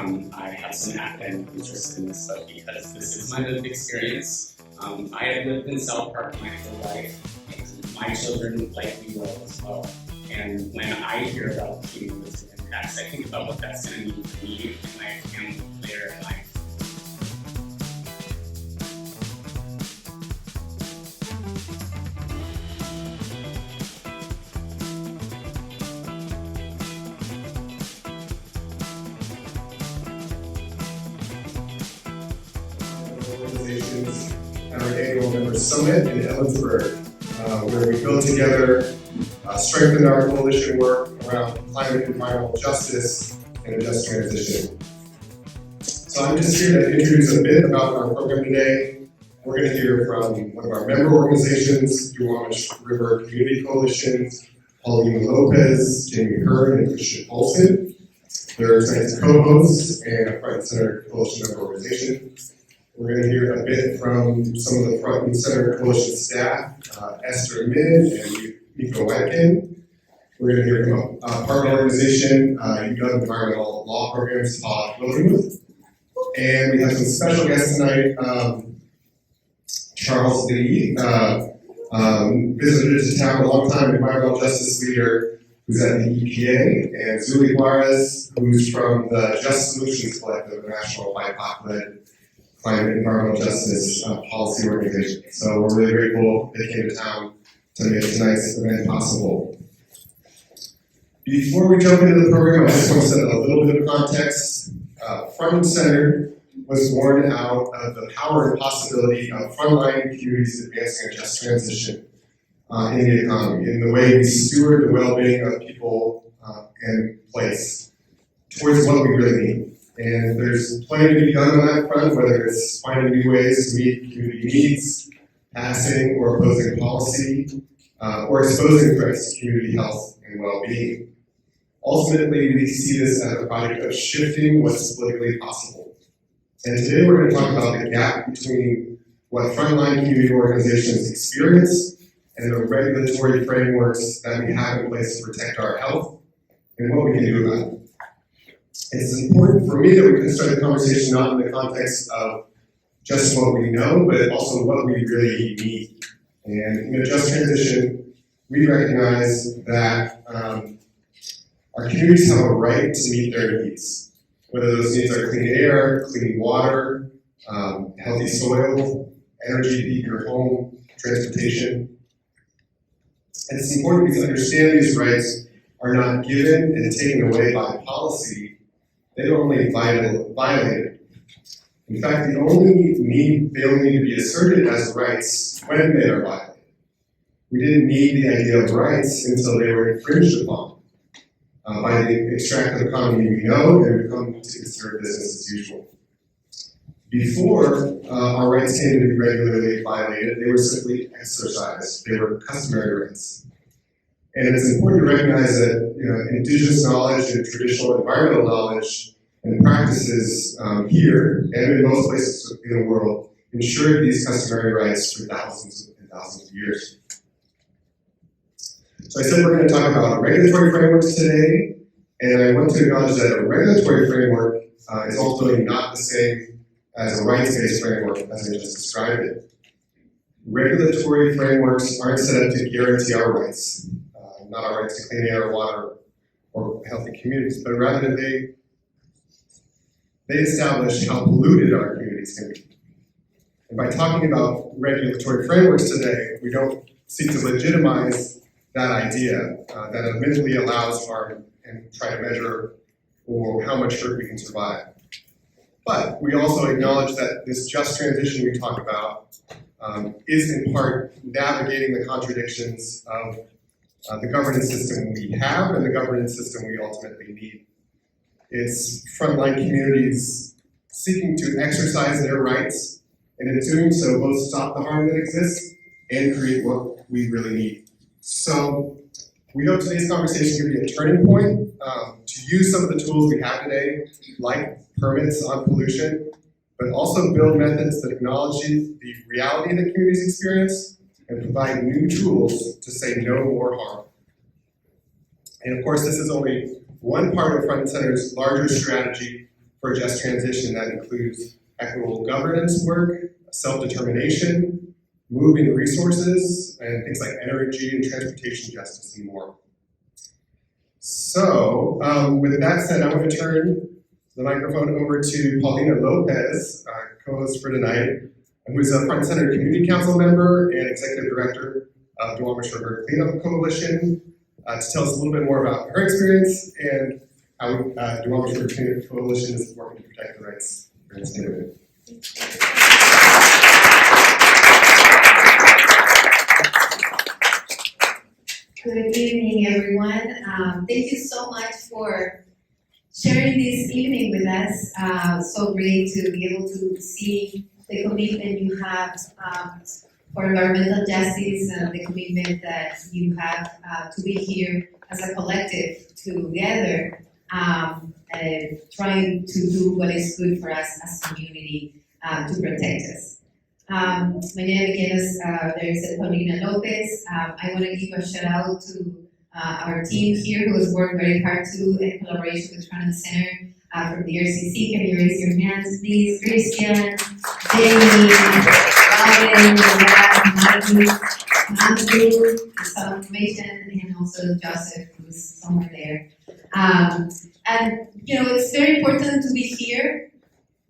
I have some academic interest in this stuff because this is my lived experience. I have lived in South Park my whole life, and my children likely will as well. And when I hear about cumulative impacts, I think about what that's going to mean for me and my family later in life. Organizations at our annual Members Summit in Ellensburg, where we build together, strengthen our coalition work around climate and environmental justice and a just transition. So I'm just here to introduce a bit about our program today. We're going to hear from one of our member organizations, Juarez River Community Coalition, Paulina Lopez, Jamie Hearn, and Poulsen. They're tonight's co-hosts and a front and center coalition member organization. We're going to hear a bit from some of the front and center coalition staff, Esther and Nico Wedekind. We're going to hear from a partner organization, Young Environmental Law Programs, Zully. And we have some special guests tonight. Charles Zully, visited to town, a long-time environmental justice leader who's at the EPA, and Zully Juarez, who's from the Just Solutions Collective, a national BIPOC-led climate and environmental justice policy organization. So we're really grateful they came to town to make tonight's event possible. Before we jump into the program, I just want to set a little bit of context. Front and Center was born out of the power and possibility of frontline communities advancing a just transition in the economy, in the way we steward the well-being of people and place towards what we really need. And there's plenty to be done on that front, whether it's finding new ways to meet community needs, passing or opposing policy, or exposing threats to community health and well-being. Ultimately, we see this as a project of shifting what's politically possible. And today we're going to talk about the gap between what frontline community organizations experience and the regulatory frameworks that we have in place to protect our health and what we can do about it. It's important for me that we can start the conversation not in the context of just what we know, but also what we really need. And in a just transition, we recognize that our communities have a right to meet their needs, whether those needs are clean air, clean water, healthy soil, energy to heat your home, transportation. And it's important because understanding these rights are not given and taken away by policy. They are only violated. In fact, they only need to be asserted as rights when they are violated. We didn't need the idea of rights until they were infringed upon by the extractive economy we know and we come to consider business as usual. Before our rights came to be regularly violated, they were simply exercised. They were customary rights. And it's important to recognize that indigenous knowledge and traditional environmental knowledge and practices here and in most places in the world ensured these customary rights for thousands and thousands of years. So I said we're going to talk about regulatory frameworks today, and I want to acknowledge that a regulatory framework is ultimately not the same as a rights-based framework as I just described it. Regulatory frameworks aren't set up to guarantee our rights, not our rights to clean air, water, or healthy communities, but rather they establish how polluted our communities can be. And by talking about regulatory frameworks today, we don't seek to legitimize that idea that admittedly allows harm and try to measure or how much hurt we can survive. But we also acknowledge that this just transition we talk about is in part navigating the contradictions of the governance system we have and the governance system we ultimately need. It's frontline communities seeking to exercise their rights, and in doing so, both stop the harm that exists and create what we really need. So we hope today's conversation can be a turning point to use some of the tools we have today, like permits on pollution, but also build methods that acknowledge the reality that communities experience and provide new tools to say no more harm. And of course, this is only one part of Front and Center's larger strategy for a just transition that includes equitable governance work, self-determination, moving resources, and things like energy and transportation justice and more. So, with that said, I want to turn the microphone over to Paulina Lopez, co-host for tonight, who is a Front and Center Community Council member and Executive Director of Duwamish River Cleanup Coalition, to tell us a little bit more about her experience and how Duwamish River Cleanup Coalition is working to protect the rights of its neighborhood. Good evening, everyone. Thank you so much for sharing this evening with us. So great to be able to see the commitment you have for environmental justice and the commitment that you have to be here as a collective together, trying to do what is good for us as a community to protect us. My name again is Paulina Lopez. I want to give a shout out to our team here who has worked very hard to in collaboration with Frontline Center from the RCC. Can you raise your hands, please? Christian, Jamie, Robin, Maggie, Andrew, some information, and also Joseph, who's somewhere there. And you know, it's very important to be here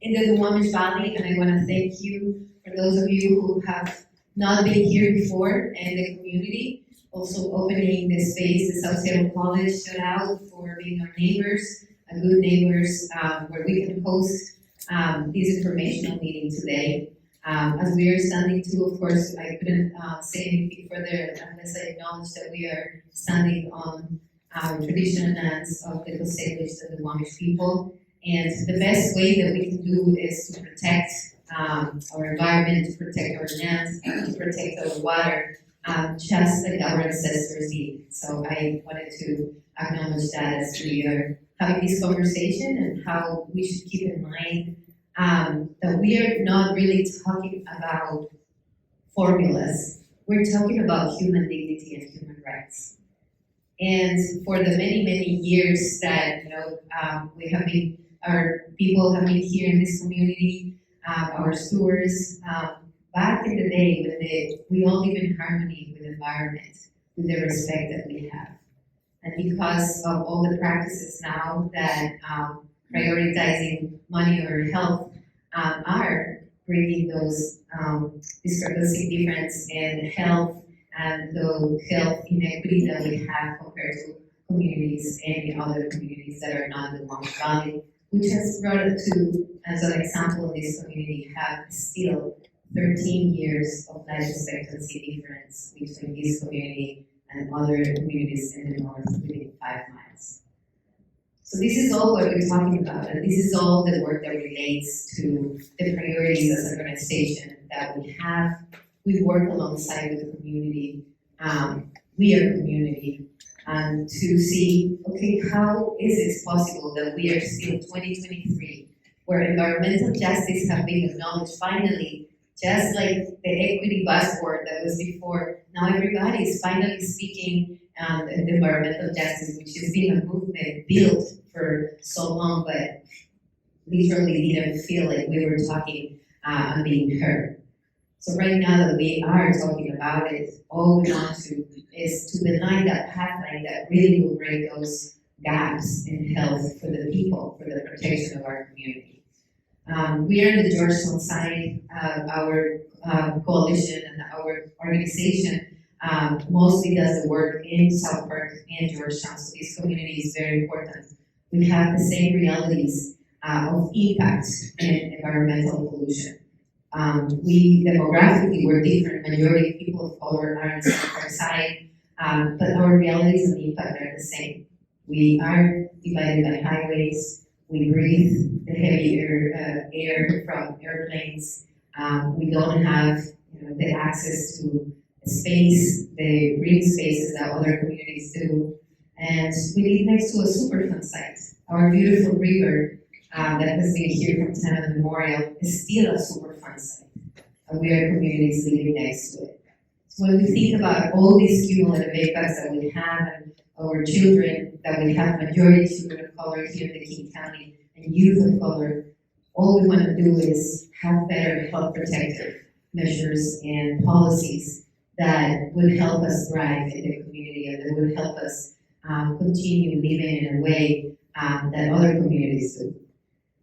in the Duwamish Valley, and I want to thank you for those of you who have not been here before in the community. Also opening the space, the South Seattle College, shout out for being our neighbors, good neighbors, where we can host this informational meeting today. As we are standing too, of course, I couldn't say anything further unless I acknowledge that we are standing on traditional lands of the Osage and the Duwamish people. And the best way that we can do is to protect our environment, to protect our land, to protect our water, just like our ancestors did. So I wanted to acknowledge that as we are having this conversation and how we should keep in mind that we are not really talking about formulas. We're talking about human dignity and human rights. And for the many, many years that we have been, our people have been here in this community, our stewards, back in the day when we all live in harmony with the environment, with the respect that we have. And because of all the practices now that prioritizing money or health are bringing those discrepancy difference in health and the health inequity that we have compared to communities, any other communities that are not in the Duwamish Valley, which has brought it to, as an example, this community have still 13 years of life expectancy difference between this community and other communities in the north within 5 miles. So this is all what we're talking about, and this is all the work that relates to the priorities as an organization that we have. We work alongside with the community. We are community. To see, okay, how is it possible that we are still 2023, where environmental justice have been acknowledged finally, just like the equity buzzword that was before. Now everybody is finally speaking the environmental justice, which has been a movement built for so long, but literally didn't feel like we were talking and being heard. So right now that we are talking about it, all we want to is to design that pathway that really will break those gaps in health for the people, for the protection of our community. We are in the Georgetown side of our coalition, and our organization mostly does the work in South Park and Georgetown, so this community is very important. We have the same realities of impact in environmental pollution. We demographically, we're different. Majority of people of color are on the South Park side, but our realities and impact are the same. We are divided by highways. We breathe the heavy air from airplanes. We don't have the access to space, the green spaces that other communities do. And we live next to a Superfund site. Our beautiful river that has been here from time immemorial is still a Superfund site. And we are communities living next to it. So when we think about all these cumulative impacts that we have and our children, that we have majority children of color here in the King County, and youth of color, all we want to do is have better health protective measures and policies that would help us thrive in the community and that would help us continue living in a way that other communities do.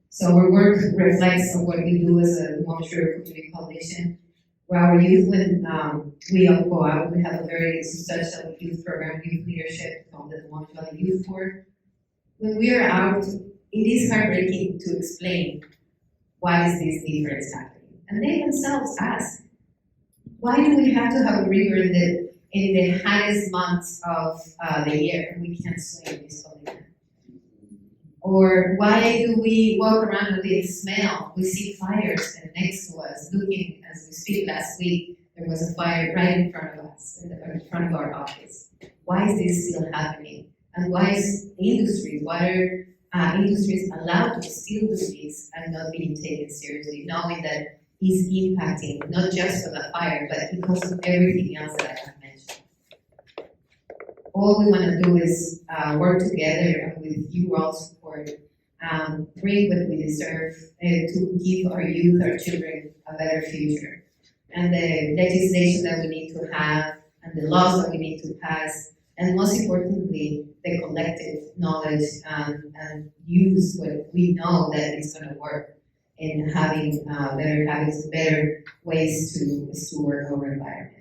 So our work reflects on what we do as a Montreal Community Coalition. Where our youth, when we all go out, we have a very substantial youth program, youth leadership called the Montreal Youth Board. When we are out, it is heartbreaking to explain why is this difference happening. And they themselves ask, why do we have to have a river in the hottest months of the year and we can't swim this Paulina? Or why do we walk around with this smell? We see fires next to us. Looking as we speak last week, there was a fire right in front of us, in front of our office. Why is this still happening? And why is water industries allowed to still do this and not being taken seriously, knowing that it's impacting not just for the fire, but because of everything else that I have mentioned. All we want to do is work together and with you all support, bring what we deserve to give our youth, our children, a better future. And the legislation that we need to have, and the laws that we need to pass, and most importantly, the collective knowledge and use what we know that is going to work in having better habits, better ways to steward our environment.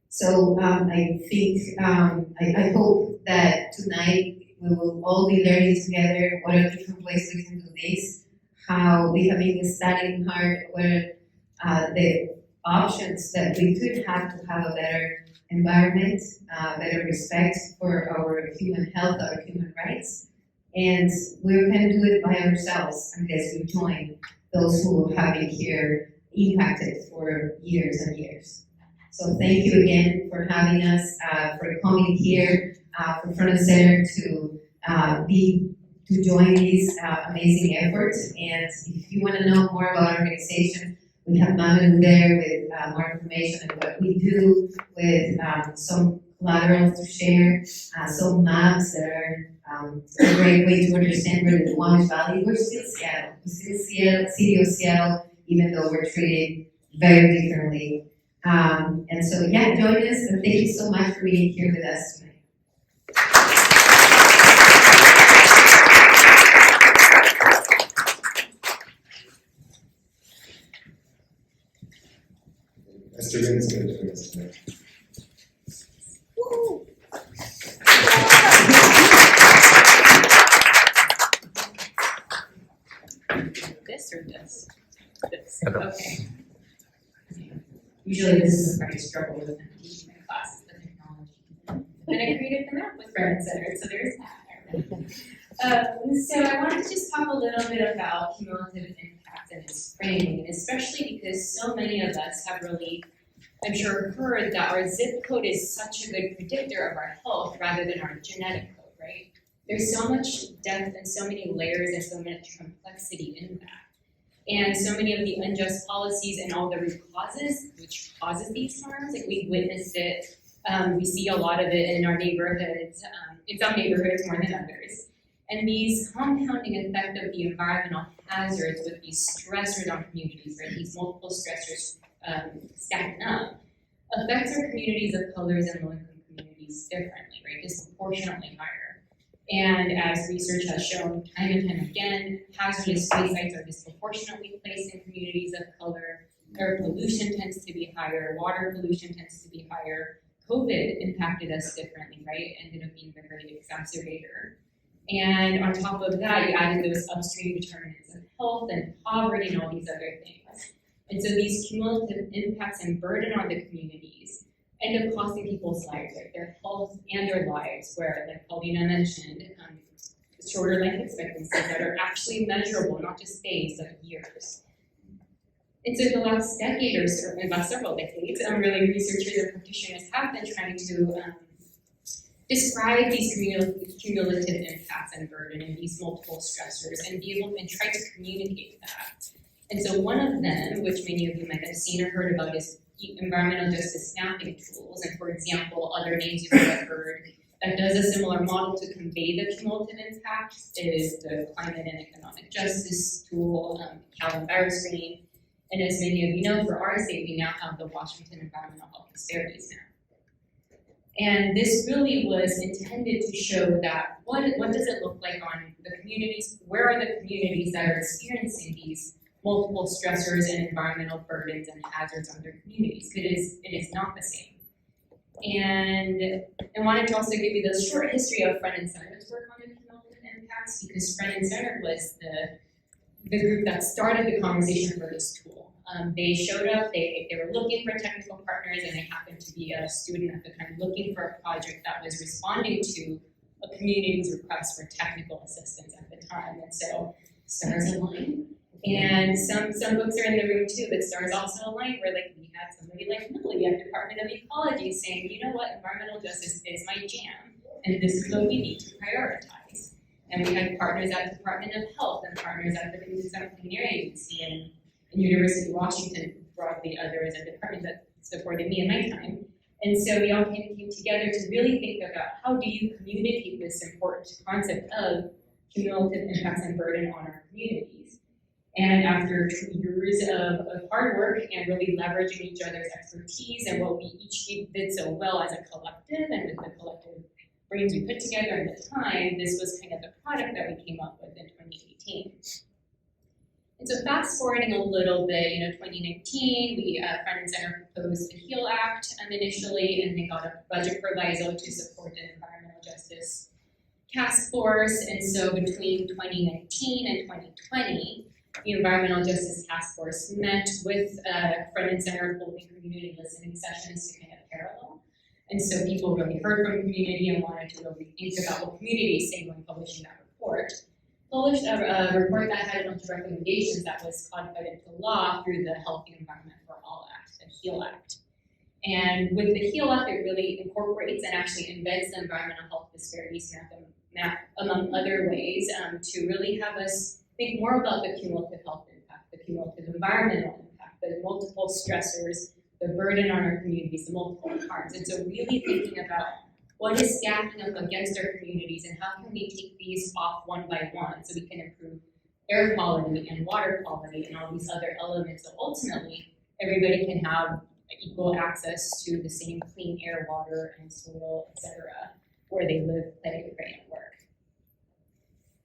So I think, I hope that tonight we will all be learning together what are different ways we can do this, how we have been studying hard where the options that we could have to have a better environment, better respect for our human health, our human rights, and we can do it by ourselves unless we join those who have been here impacted for years and years. So thank you again for having us, for coming here, for Front and Center to join these amazing efforts. And if you want to know more about our organization, we have Mamadou there with more information on what we do, with some collateral to share, some maps that are a great way to understand where the Duwamish Valley. We're still Seattle. We're still City of Seattle, even though we're treated very differently. And so, yeah, join us, and thank you so much for being here with us tonight. Esther is going to join us tonight. This or this? This. Okay. Usually this is a pretty struggle with Teaching my classes, the technology. Then I created the map with Front and Center, so there's that. So I wanted to just talk a little bit about cumulative impact and its framing, and especially because so many of us have really, I'm sure, heard that our zip code is such a good predictor of our health rather than our genetic code, right? There's so much depth and so many layers and so much complexity in that. And so many of the unjust policies and all the root causes, which causes these harms, like we've witnessed it, we see a lot of it in our neighborhoods, in some neighborhoods more than others. And these compounding effect of the environmental hazards with these stressors on communities, right, these multiple stressors stacking up, affects our communities of colors and low-income communities differently, right, disproportionately higher. And as research has shown time and time again, hazardous waste sites are disproportionately placed in communities of color. Air pollution tends to be higher, water pollution tends to be higher. COVID impacted us differently, right? Ended up being the great exacerbator. And on top of that, you added those upstream determinants of health and poverty and all these other things. And so these cumulative impacts and burden on the communities end up costing people's lives, right? Their health and their lives, where, like Paulina mentioned, shorter life expectancies that are actually measurable, not just days, but years. And so the last decade or so, in the last several decades, really researchers and practitioners have been trying to describe these cumulative impacts and burden and these multiple stressors and be able and try to communicate that. And so one of them, which many of you might have seen or heard about, is environmental justice mapping tools. And for example, other names you might have heard that does a similar model to convey the cumulative impact is the Climate and Economic Justice tool, Cal Screen. And as many of you know, for our state, we now have the Washington Environmental Health Disparities Map. And this really was intended to show that what does it look like on the communities, where are the communities that are experiencing these multiple stressors and environmental burdens and hazards on their communities? It is not the same. And I wanted to also give you the short history of Front and Center's work on the cumulative impacts, because Front and Center was the group that started the conversation for this tool. They showed up, they were looking for technical partners, and I happened to be a student at the time looking for a project that was responding to a community's request for technical assistance at the time. And so stars aligned. And some books are in the room too, but stars also aligned, where like we had somebody like Zully at Department of Ecology saying, you know what, environmental justice is my jam, and this is what we need to prioritize. And we had partners at Department of Health and partners at the Clean Air Agency and University of Washington, broadly others, and departments that supported me in my time. And so we all came together to really think about how do you communicate this important concept of cumulative impacts and burden on our communities. And after 2 years of hard work and really leveraging each other's expertise and what we each did so well as a collective and with the collective brains we put together at the time, this was kind of the product that we came up with in 2018. And so fast forwarding a little bit, 2019, we, Front and Center proposed the HEAL Act initially, and they got a budget proviso to support the environmental justice task force. And so between 2019 and 2020, the Environmental Justice Task Force met with Front and Center holding community listening sessions to kind of parallel. And so people really heard from community and wanted to really think about what community is saying when publishing that report. Published a report that had a bunch of recommendations that was codified into law through the Healthy Environment for All Act, the HEAL Act. And with the HEAL Act, it really incorporates and actually embeds the Environmental Health Disparities Map among other ways, to really have us think more about the cumulative health impact, the cumulative environmental impact, the multiple stressors, the burden on our communities, the multiple harms. And so really thinking about what is stacking up against our communities and how can we take these off one by one so we can improve air quality and water quality and all these other elements. So ultimately, everybody can have equal access to the same clean air, water, and soil, etc., where they live, play, pray, and work.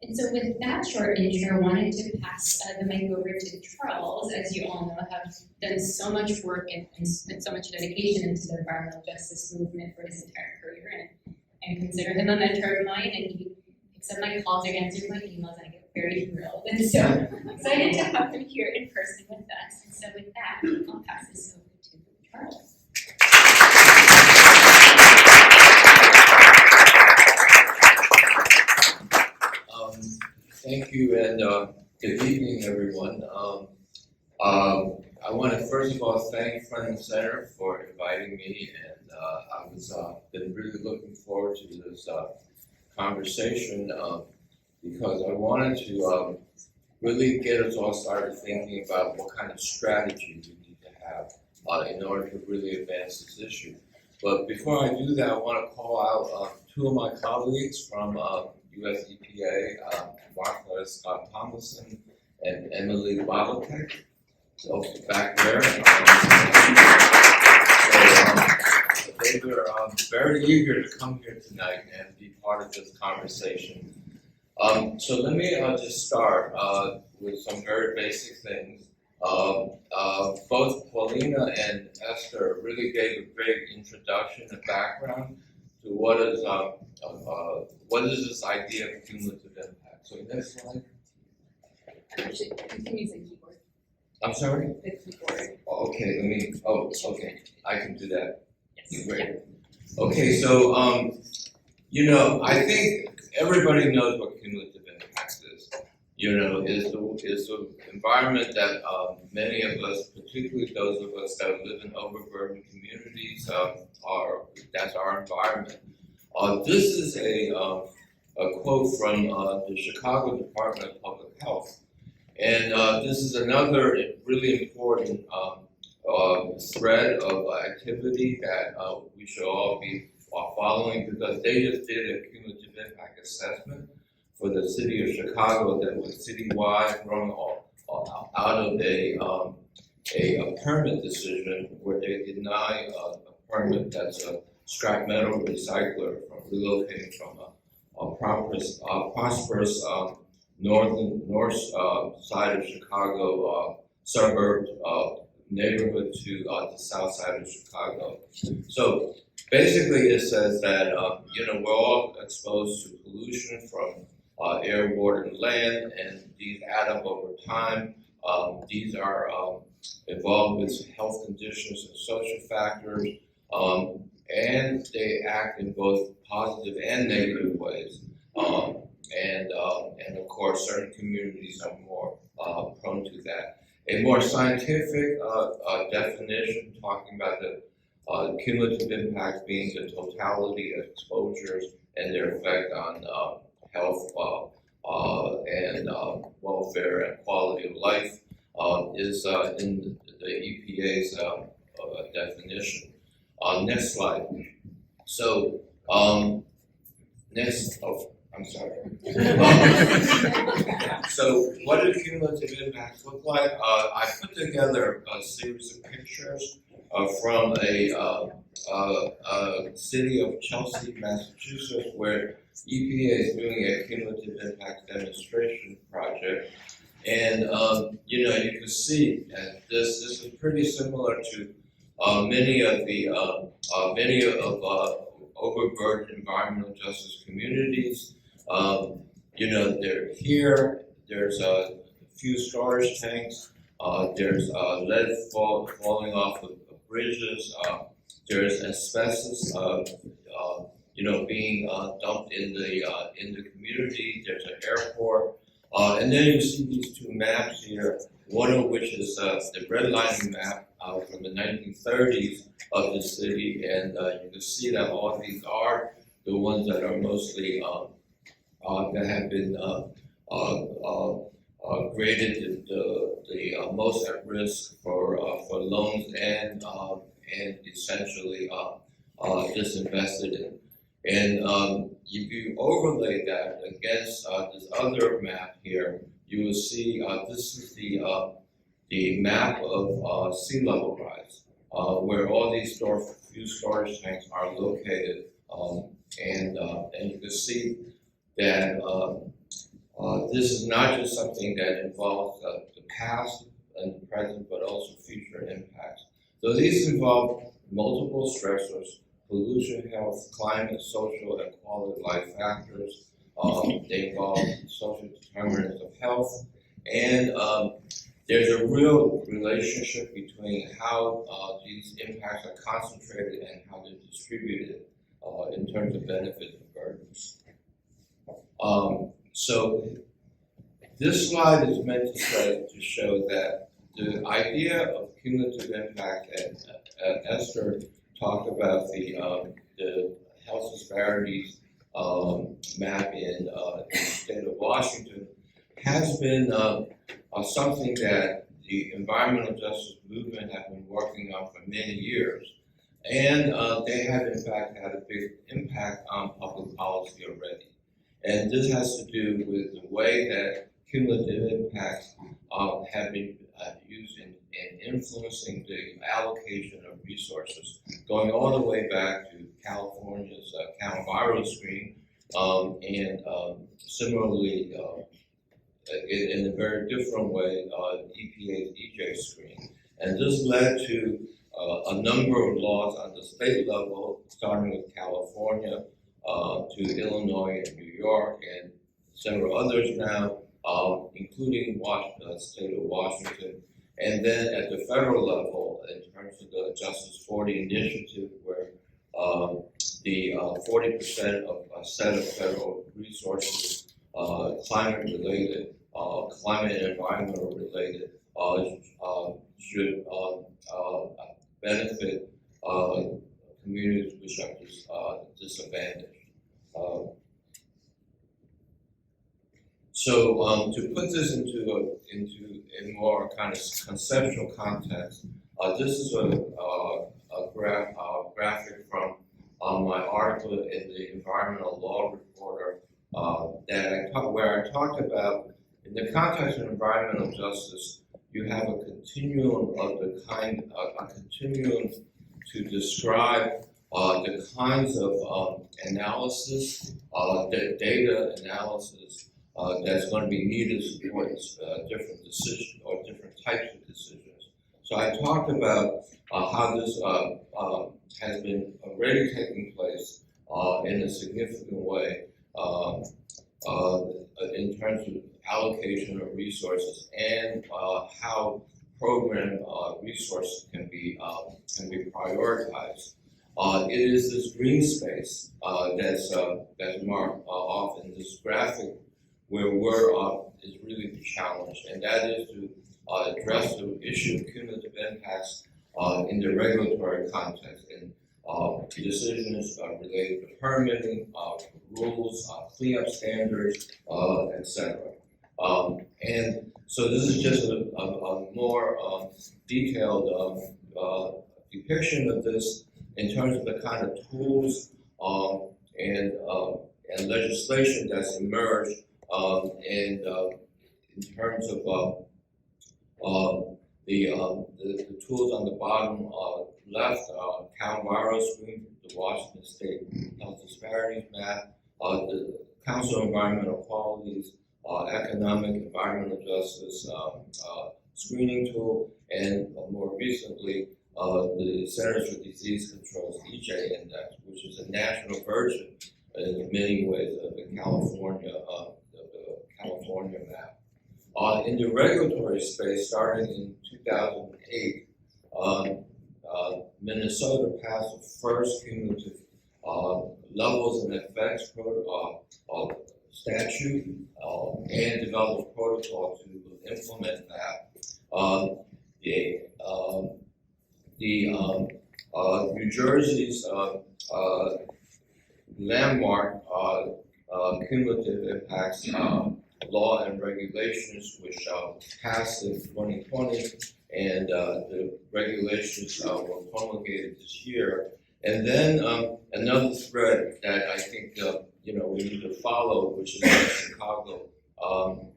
And so with that short intro, I wanted to pass the mic over to Charles, as you all know, have done so much work and spent so much dedication into the environmental justice movement for his entire career, and consider him a mentor of mine, and he picks up my calls or answers my emails, and I get very thrilled. And so I'm excited to have him here in person with us. And so with that, I'll pass this over to Charles. Thank you, and good evening, everyone. I want to first of all thank Front and Center for inviting me, and I was been really looking forward to this conversation because I wanted to really get us all started thinking about what kind of strategy we need to have in order to really advance this issue. But before I do that, I want to call out two of my colleagues from US EPA, Marcus Poulsen and Emily Wedekind, so back there. They were very eager to come here tonight and be part of this conversation. So let me just start with some very basic things. Both Paulina and Esther really gave a great introduction and background to what is this idea of cumulative impact. So next slide. Actually, you can use the keyboard. I'm sorry? The keyboard. Okay, okay, I can do that. Yes. Great. Okay, so, I think everybody knows what cumulative impact is. Is the environment that many of us, particularly those of us that live in overburdened communities, that's our environment. This is a quote from the Chicago Department of Public Health. And this is another really important thread of activity that we should all be following, because they just did a cumulative impact assessment for the city of Chicago that was citywide, growing out of a permit decision where they deny a permit that's a scrap metal recycler from relocating from a prosperous north side of Chicago suburb neighborhood to the south side of Chicago. So basically, it says that we're all exposed to pollution from air, water, and land, and these add up over time. These are involved with health conditions and social factors, and they act in both positive and negative ways. And of course, certain communities are more prone to that. A more scientific definition, talking about the cumulative impact being the totality of exposures and their effect on health and welfare and quality of life, is in the EPA's definition. Next slide. So, I'm sorry. So what do cumulative impacts look like? I put together a series of pictures from a city of Chelsea, Massachusetts, where EPA is doing a cumulative impact demonstration project. And you can see that this is pretty similar to many of overburdened environmental justice communities. They're here. There's a few storage tanks. There's lead falling off of bridges. There's asbestos, being dumped in the community. There's an airport, and then you see these two maps here. One of which is the redlining map from the 1930s of the city, and you can see that all of these are the ones that are mostly that have been graded the most at risk for loans and essentially disinvested in. And if you overlay that against this other map here, you will see this is the map of sea level rise, where all these few storage tanks are located, and you can see that this is not just something that involves the past and the present, but also future impacts. So these involve multiple stressors: pollution, health, climate, social, and quality of life factors. They involve social determinants of health, and there's a real relationship between how these impacts are concentrated and how they're distributed in terms of benefits and burdens. So this slide is meant to show that the idea of cumulative impact, and Esther talked about the health disparities map in the state of Washington, has been something that the environmental justice movement have been working on for many years. And they have in fact had a big impact on public policy already. And this has to do with the way that cumulative impacts have been used in influencing the allocation of resources, going all the way back to California's counter-viral screen, and similarly, in a very different way, EPA's EJ screen. And this led to a number of laws on the state level, starting with California, to Illinois and New York, and several others now, including the state of Washington. And then at the federal level, in terms of the Justice 40 initiative, where the 40% of a set of federal resources, climate-related, climate and environmental related, should benefit communities which are disadvantaged. So to put this into a more kind of conceptual context, this is a graphic from my article article in the Environmental Law Reporter where I talked about, in the context of environmental justice, you have a continuum of a continuum to describe the kinds of analysis, the data analysis that's going to be needed to support different decisions or different types of decisions. So I talked about how this has been already taking place in a significant way in terms of allocation of resources and how program resources can be prioritized. It is this green space that's marked off in this graphic where is really the challenge, and that is to address the issue of cumulative impacts in the regulatory context, and decisions related to permitting, rules, cleanup standards, etc. And so this is just a more detailed depiction of this in terms of the kind of tools and legislation that's emerged, and in terms of the tools on the bottom left, Cal Screen, the Washington State Health Disparities Map, the Council of Environmental Qualities, Economic Environmental Justice Screening Tool, and more recently, the Centers for Disease Control's EJ Index, which is a national version in many ways of the California map. In the regulatory space, starting in 2008, Minnesota passed the first cumulative levels and effects statute and developed a protocol to implement that. New Jersey's landmark cumulative impacts law and regulations, which passed in 2020, and the regulations were promulgated this year. And then another thread that I think we need to follow, which is the Chicago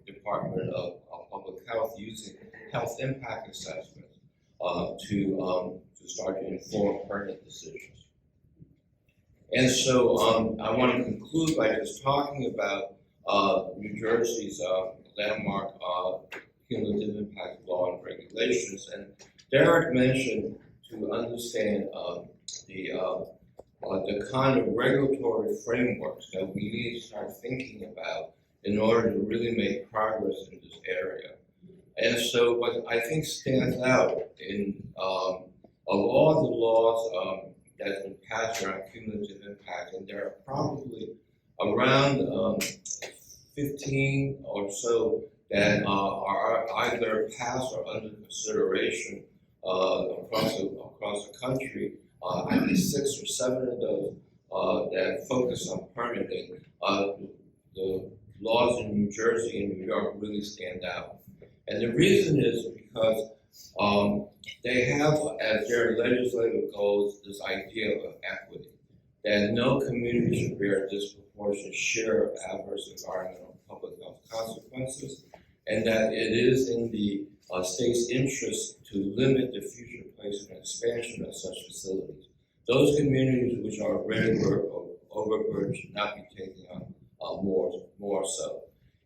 Department of Public Health using health impact assessments to start to inform permit decisions. And so I want to conclude by just talking about New Jersey's landmark cumulative impact law and regulations. And Deric mentioned to understand the kind of regulatory frameworks that we need to start thinking about in order to really make progress in this area. And so what I think stands out in of all the laws that's been passed around cumulative impact, and there are probably around 15 or so that are either passed or under consideration across the country. I think 6 or 7 of those that focus on permitting. The laws in New Jersey and New York really stand out. And the reason is because they have as their legislative goals this idea of equity, that no community should bear a disproportionate share of adverse environmental and public health consequences, and that it is in the state's interest to limit the future placement and expansion of such facilities. Those communities which are already overburdened should not be taking on more so.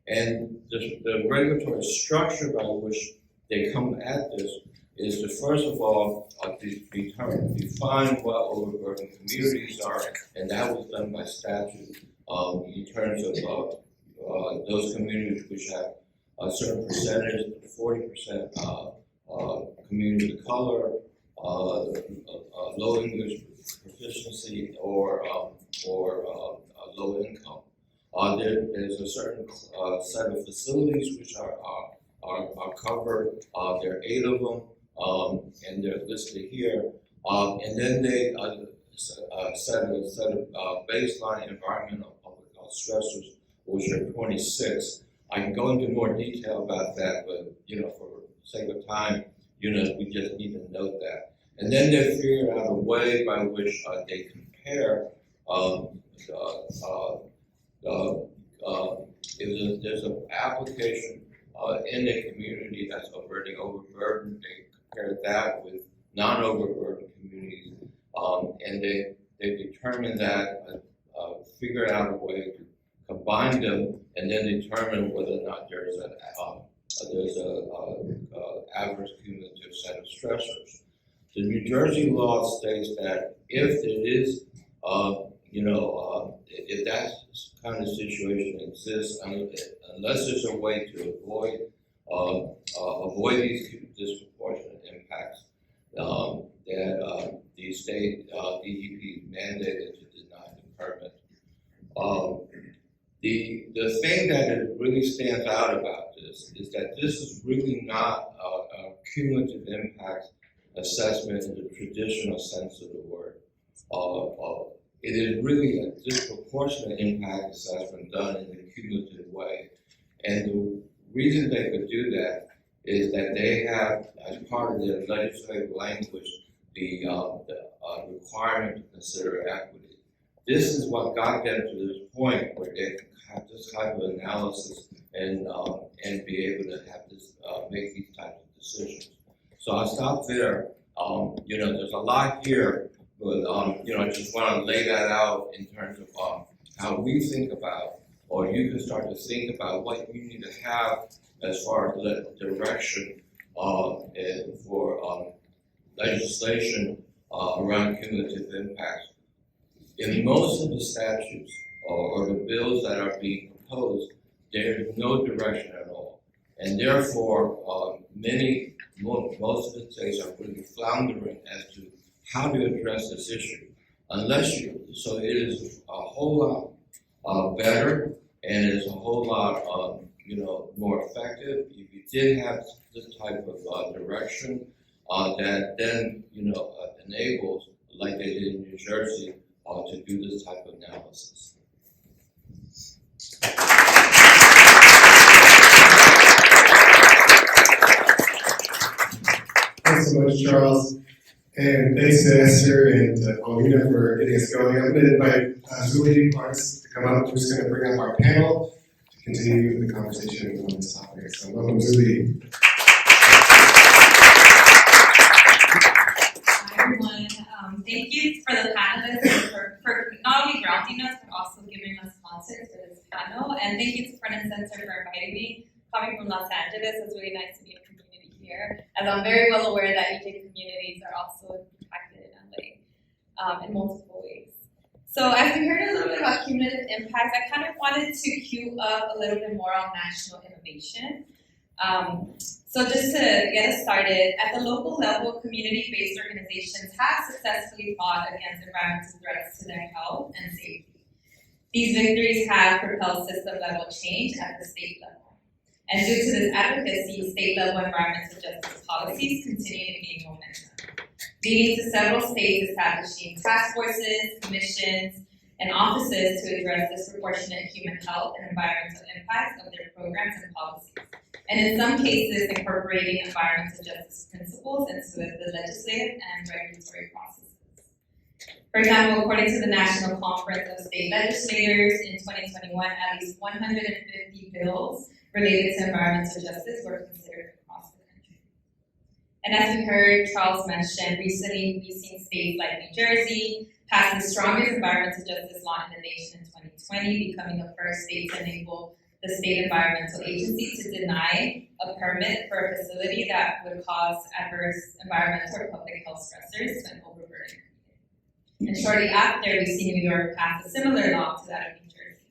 And the regulatory structure by which they come at this is to first of all define what overburdened communities are, and that was done by statute in terms of those communities which have a certain percentage, 40% community of color, low English proficiency, or low income. There's a certain set of facilities which are covered. There are 8 of them, and they're listed here. And then they set of baseline environmental public health stressors, which are 26. I can go into more detail about that, but for sake of time, we just need to note that. And then they figure out a way by which they compare there's an application in the community that's already overburdened. They compare that with non-overburdened communities, and they determined that, figured out a way to combine them, and then determine whether or not there's a adverse cumulative set of stressors. The New Jersey law states that if it is, if that kind of situation exists, unless there's a way to avoid these disproportionate impacts, that the state DEP is mandated to deny the permit. The thing that really stands out about this is that this is really not a cumulative impact assessment in the traditional sense of the word. It is really a disproportionate impact assessment done in a cumulative way. And the reason they could do that is that they have, as part of their legislative language, the requirement to consider equity. This is what got them to this point where they can have this type of analysis and be able to have this make these types of decisions. So I'll stop there. There's a lot here, but I just want to lay that out in terms of how we think about, or you can start to think about what you need to have as far as the direction for legislation around cumulative impacts. In most of the statutes or the bills that are being proposed, there is no direction at all. And therefore, most of the states are really floundering as to how to address this issue. So it is a whole lot better, and it's a whole lot more effective if you did have this type of direction that then enables, like they did in New Jersey, to do this type of analysis. Thanks so much, Charles. And thanks to Esther and Paulina for getting us going. I'm going to invite Zully to come up. We're just going to bring up our panel to continue the conversation on this topic. So welcome, Zully. Hi, everyone. Thank you for the panelists for not only grounding us, but also giving us content for this panel. And thank you to Front and Center for inviting me. Coming from Los Angeles, it's really nice to be a community here, as I'm very well aware that EJ communities are also impacted in LA in multiple ways. So as we heard a little bit about cumulative impacts, I kind of wanted to cue up a little bit more on national innovation. So just to get us started, at the local level, community-based organizations have successfully fought against environmental threats to their health and safety. These victories have propelled system-level change at the state level. And due to this advocacy, state-level environmental justice policies continue to gain momentum, leading to several states establishing task forces, commissions, and offices to address disproportionate human health and environmental impacts of their programs and policies, and in some cases incorporating environmental justice principles into the legislative and regulatory processes. For example, according to the National Conference of State Legislators, in 2021, at least 150 bills related to environmental justice were considered across the country. And as we heard Charles mention, recently we've seen states like New Jersey pass the strongest environmental justice law in the nation in 2020, becoming the first state to enable the state environmental agency to deny a permit for a facility that would cause adverse environmental or public health stressors to an overburdened community. And shortly after, we see New York pass a similar law to that of New Jersey.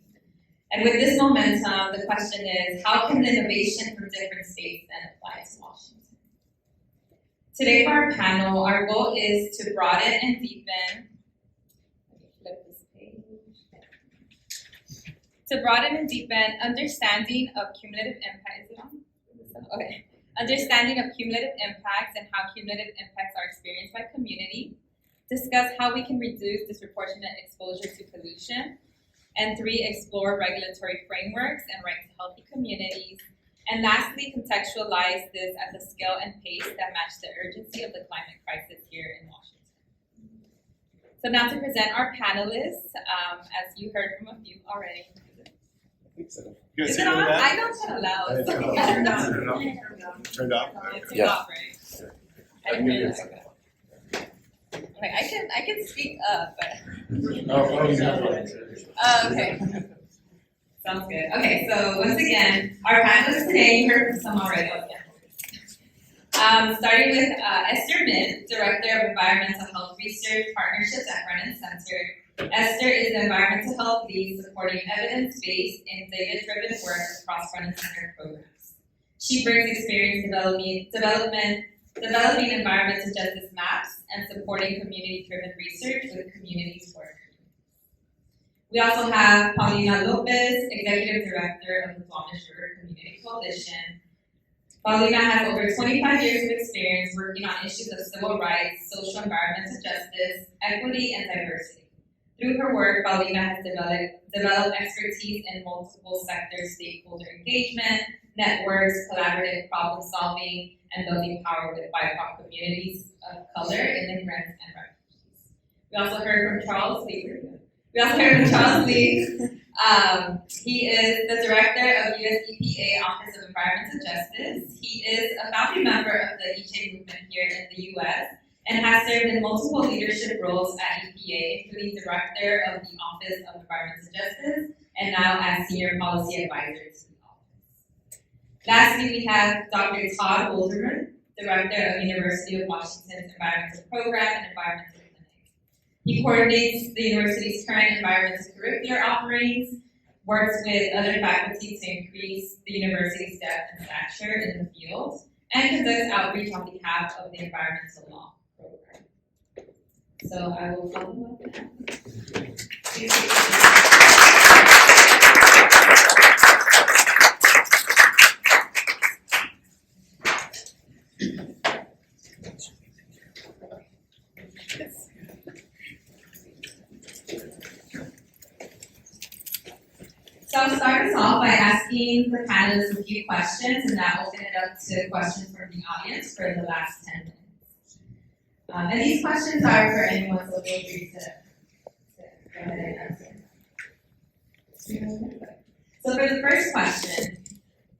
And with this momentum, the question is, how can the innovation from different states then apply to Washington? Today for our panel, our goal is to broaden and deepen, understanding of cumulative impacts. Understanding of cumulative impacts and how cumulative impacts are experienced by community. Discuss how we can reduce disproportionate exposure to pollution. And 3, explore regulatory frameworks and right to healthy communities. And lastly, contextualize this at the scale and pace that match the urgency of the climate crisis here in Washington. So now to present our panelists, as you heard from a few already. Is it on? I don't turn it loud. It's Turned on. Turned off? It's turned off, right? I didn't realize that. Okay, I can speak up, but. Oh, okay. Sounds good. Okay, so once again, our panelists today, you heard from some already. Starting with Esther Min, Director of Environmental Health Research Partnerships at Gruen Center. Esther is the Environmental Health Lead supporting evidence-based and data-driven work across Gruen Center programs. She brings experience developing environmental justice maps and supporting community-driven research with communities for communities. We also have Paulina Lopez, Executive Director of the Flemish River Community Coalition. Paulina has over 25 years of experience working on issues of civil rights, social environmental justice, equity, and diversity. Through her work, Paulina has developed expertise in multiple sector stakeholder engagement, networks, collaborative problem solving, and building power with BIPOC communities of color, immigrants, and refugees. We also heard from Charles Lee. He is the director of US EPA Office of Environmental Justice. He is a founding member of the EJ movement here in the US and has served in multiple leadership roles at EPA, including director of the Office of Environmental Justice and now as senior policy advisor to the office. Lastly, we have Dr. Todd Olderman, director of University of Washington's Environmental Program and Environmental Clinic. He coordinates the university's current environmental curricular offerings, works with other faculty to increase the university's depth and stature in the field, and conducts outreach on behalf of the environmental law program. So I will call him up now. So I'll start us off by asking the panelists a few questions, and that will open it up to questions from the audience for the last 10 minutes. And these questions are for anyone, so feel free to go ahead and answer. So for the first question,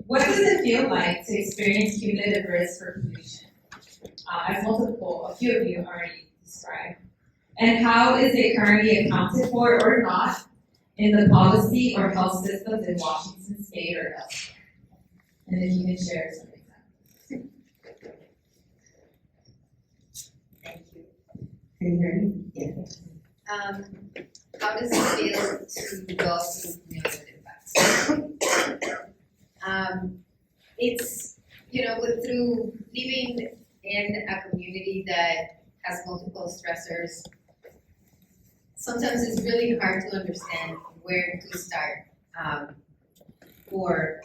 what does it feel like to experience cumulative risk for pollution? As a few of you already described. And how is it currently accounted for or not in the policy or health systems in Washington State or elsewhere? And if you can share some examples. Thank you. Can you hear me? Yeah. How does it feel to go through cumulative impacts? It's, through living in a community that has multiple stressors, sometimes it's really hard to understand where to start for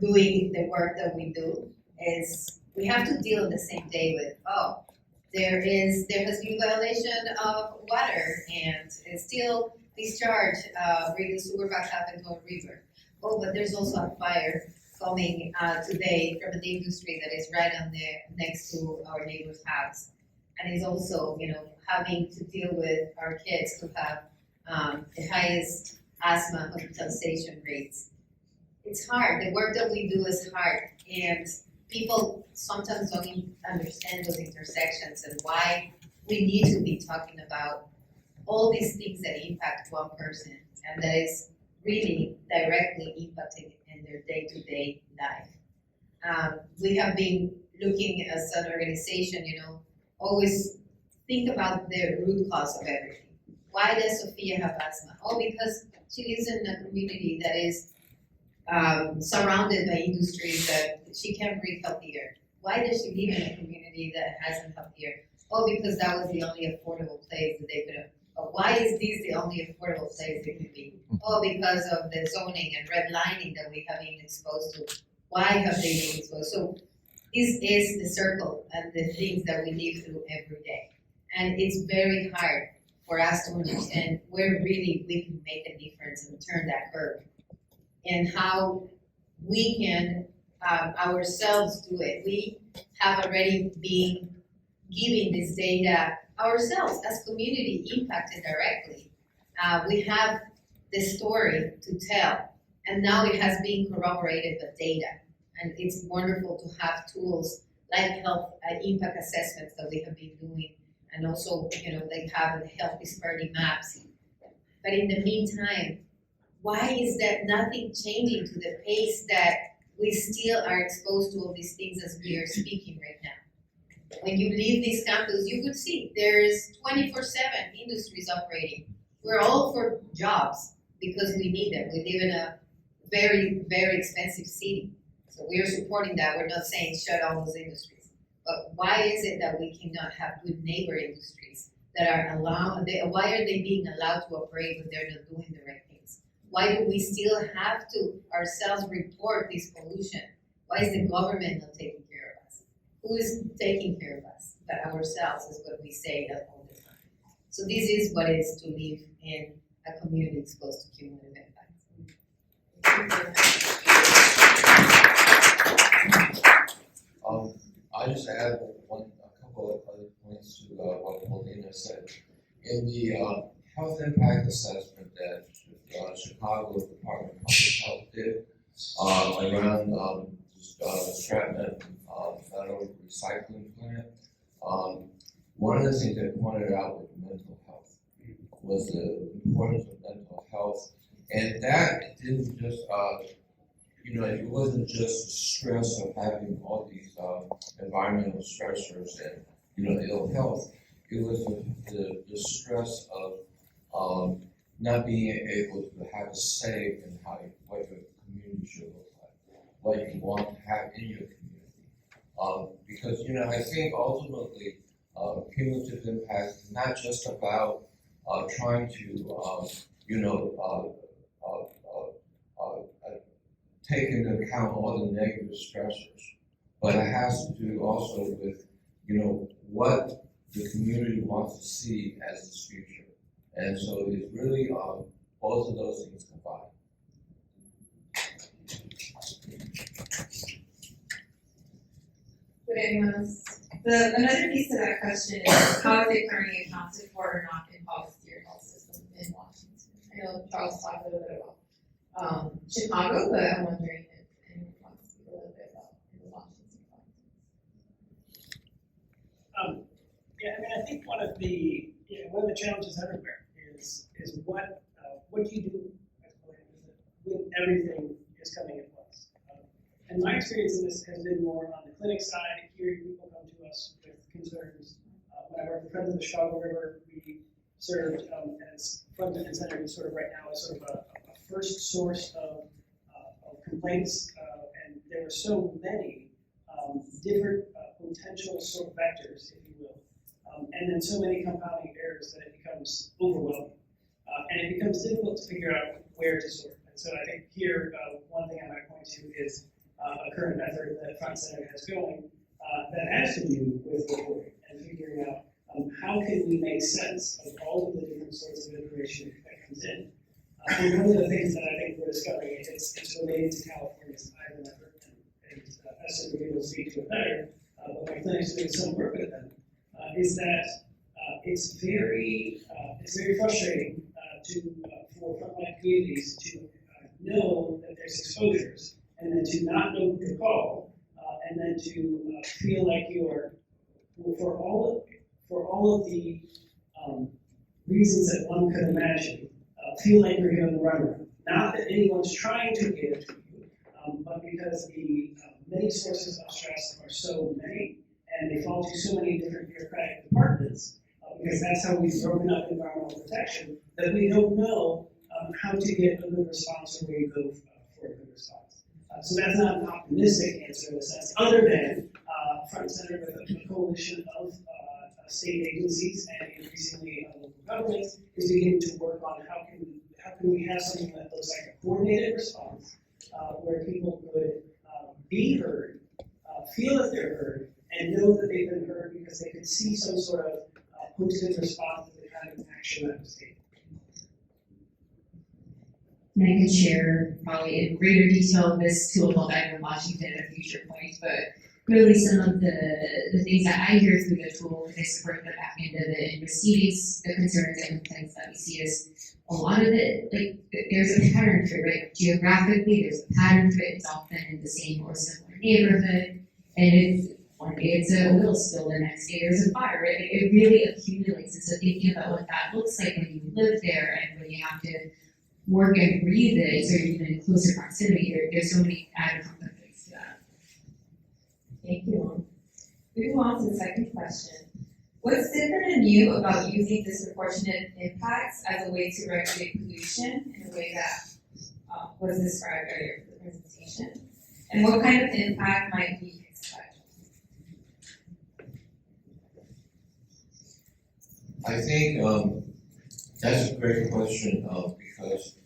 doing the work that we do. Is we have to deal the same day with, there has been violation of water and still discharge bringing sewer back up into a river. Oh, but there's also a fire coming today from an industry that is right on there next to our neighbor's house. And it's also, having to deal with our kids who have the highest asthma hospitalization rates. It's hard. The work that we do is hard, and people sometimes don't even understand those intersections and why we need to be talking about all these things that impact one person and that is really directly impacting in their day-to-day life. We have been looking as an organization, always think about the root cause of everything. Why does Sophia have asthma? Oh, because she lives in a community that is surrounded by industries that she can't breathe healthy air. Why does she live in a community that has unhealthy air? Oh, because that was the only affordable place that they could have. Oh, why is this the only affordable place it could be? Oh, because of the zoning and redlining that we have been exposed to. Why have they been exposed? So this is the circle and the things that we live through every day. And it's very hard for us to understand where really we can make a difference and turn that curve. And how we can ourselves do it. We have already been giving this data ourselves as community impacted directly. We have the story to tell, and now it has been corroborated with data. And it's wonderful to have tools like health impact assessments that we have been doing, and also, they have the health disparity maps. But in the meantime, why is that nothing changing to the pace that we still are exposed to all these things as we are speaking right now? When you leave this campus, you could see there's 24/7 industries operating. We're all for jobs because we need them. We live in a very, very expensive city. So we are supporting that. We're not saying shut all those industries. But why is it that we cannot have good neighbor industries that are why are they being allowed to operate when they're not doing the right things? Why do we still have to ourselves report this pollution? Why is the government not taking care of us? Who is taking care of us? But ourselves is what we say all the time. So this is what it is to live in a community exposed to cumulative impacts. I just add a couple of other points to what Paulina said. In the health impact assessment that Chicago Department of Public Health did around Stratton Federal Recycling Plant, one of the things they pointed out with mental health was the importance of mental health, and that didn't just it wasn't just the stress of having all these environmental stressors and ill health. It was the stress of not being able to have a say in what your community should look like, what you want to have in your community. Because I think ultimately cumulative impact is not just about trying to take into account all the negative stressors, but it has to do also with, what the community wants to see as its future. And so it's really both of those things combined. Would anyone else? Another piece of that question is how is it currently accounted for or not in policy or health system in Washington? I know Charles talked a little bit about Chicago, but I'm wondering if anyone wants to speak a little bit about the Washington context. I think one of the challenges everywhere is what do you do when everything is coming at once. And my experience in this has been more on the clinic side. Hearing people come to us with concerns. When I worked for Friends of the Chicago River, we served as Frontline Center, sort of right now as sort of a first source of complaints, and there were so many different potential sort of vectors, if you will, and then so many compounding errors that it becomes overwhelming, and it becomes difficult to figure out where to sort. And so I think here, one thing I might point to is a current effort that Front Center has going that has to do with reporting and figuring out how can we make sense of all of the different sorts of information that comes in. And one of the things that I think we're discovering, it's related to California's Ivan effort, and Esther will be able to speak to it better, but my clinic's doing some work with them, is that it's very frustrating for frontline communities to know that there's exposures, and then to not know who to call, and then to feel like you're, for all of the reasons that one could imagine, feel like you're given the runaround. Not that anyone's trying to give to you, but because the many sources of stress are so many, and they fall to so many different bureaucratic departments, because that's how we've broken up environmental protection, that we don't know how to get a good response or where you go for a good response. So that's not an optimistic answer in a sense, other than Front and Center with a coalition of state agencies and increasingly local governments is beginning to work on how can we have something that looks like a coordinated response where people could be heard, feel that they're heard, and know that they've been heard because they could see some sort of posted response to the kind of action that was taken. And I can share probably in greater detail this tool called Ivan Washington at a future point, but really some of the things that I hear through the tool, because I support the back end of it and receiving the concerns and complaints that we see is a lot of it, like, there's a pattern to it, right? Geographically, there's a pattern to it. It's often in the same or similar neighborhood, and it's one day it's a oil spill, the next day there's a fire. It really accumulates. And so thinking about what that looks like when you live there and when you have to work and breathe it, so you're even in closer proximity, there's so many added components to that. Thank you. Moving on to the second question. What's different and new about using disproportionate impacts as a way to regulate pollution in a way that was described earlier for the presentation? And what kind of impact might we expect? I think that's a great question because,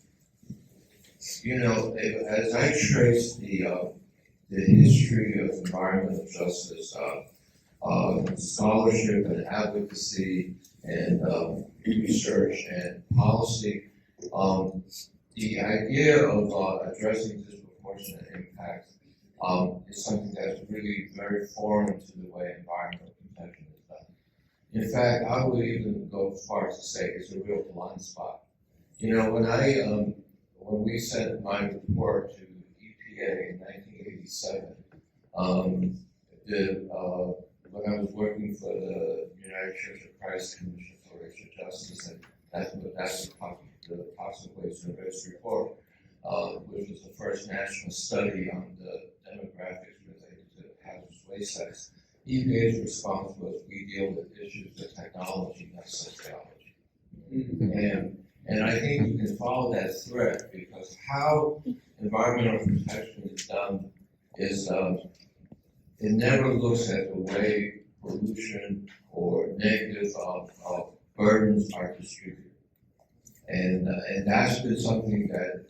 you know, as I trace the history of environmental justice, scholarship and advocacy and research and policy, the idea of addressing disproportionate impact is something that's really very foreign to the way environmental protection is done. In fact, I would even go as far as to say it's a real blind spot. You know, when we sent my report to EPA in 1987, when I was working for the United Church of Christ Commission for Racial Justice, and that's the Toxic Waste and Risk Report, which was the first national study on the demographics related to hazardous waste sites. EPA's response was, we deal with issues of technology, not sociology. And I think you can follow that thread, because how environmental protection is done is it never looks at the way pollution or negative burdens are distributed. And that's been something that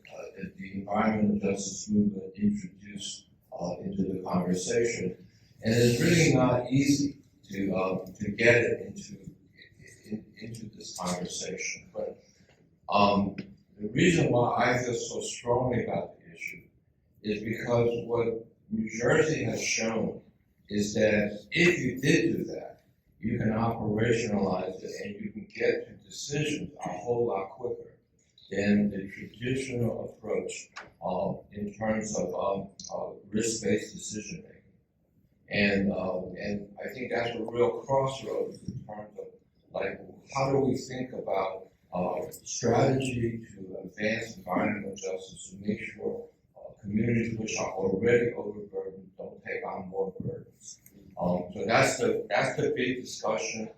the environmental justice movement introduced into the conversation. And it's really not easy to get it into this conversation. But the reason why I feel so strongly about the issue is because what New Jersey has shown is that if you did do that, you can operationalize it and you can get to decisions a whole lot quicker than the traditional approach in terms of risk-based decision making. And I think that's a real crossroads in terms of, like, how do we think about strategy to advance environmental justice to make sure communities which are already overburdened don't take on more burdens. So that's the big discussion.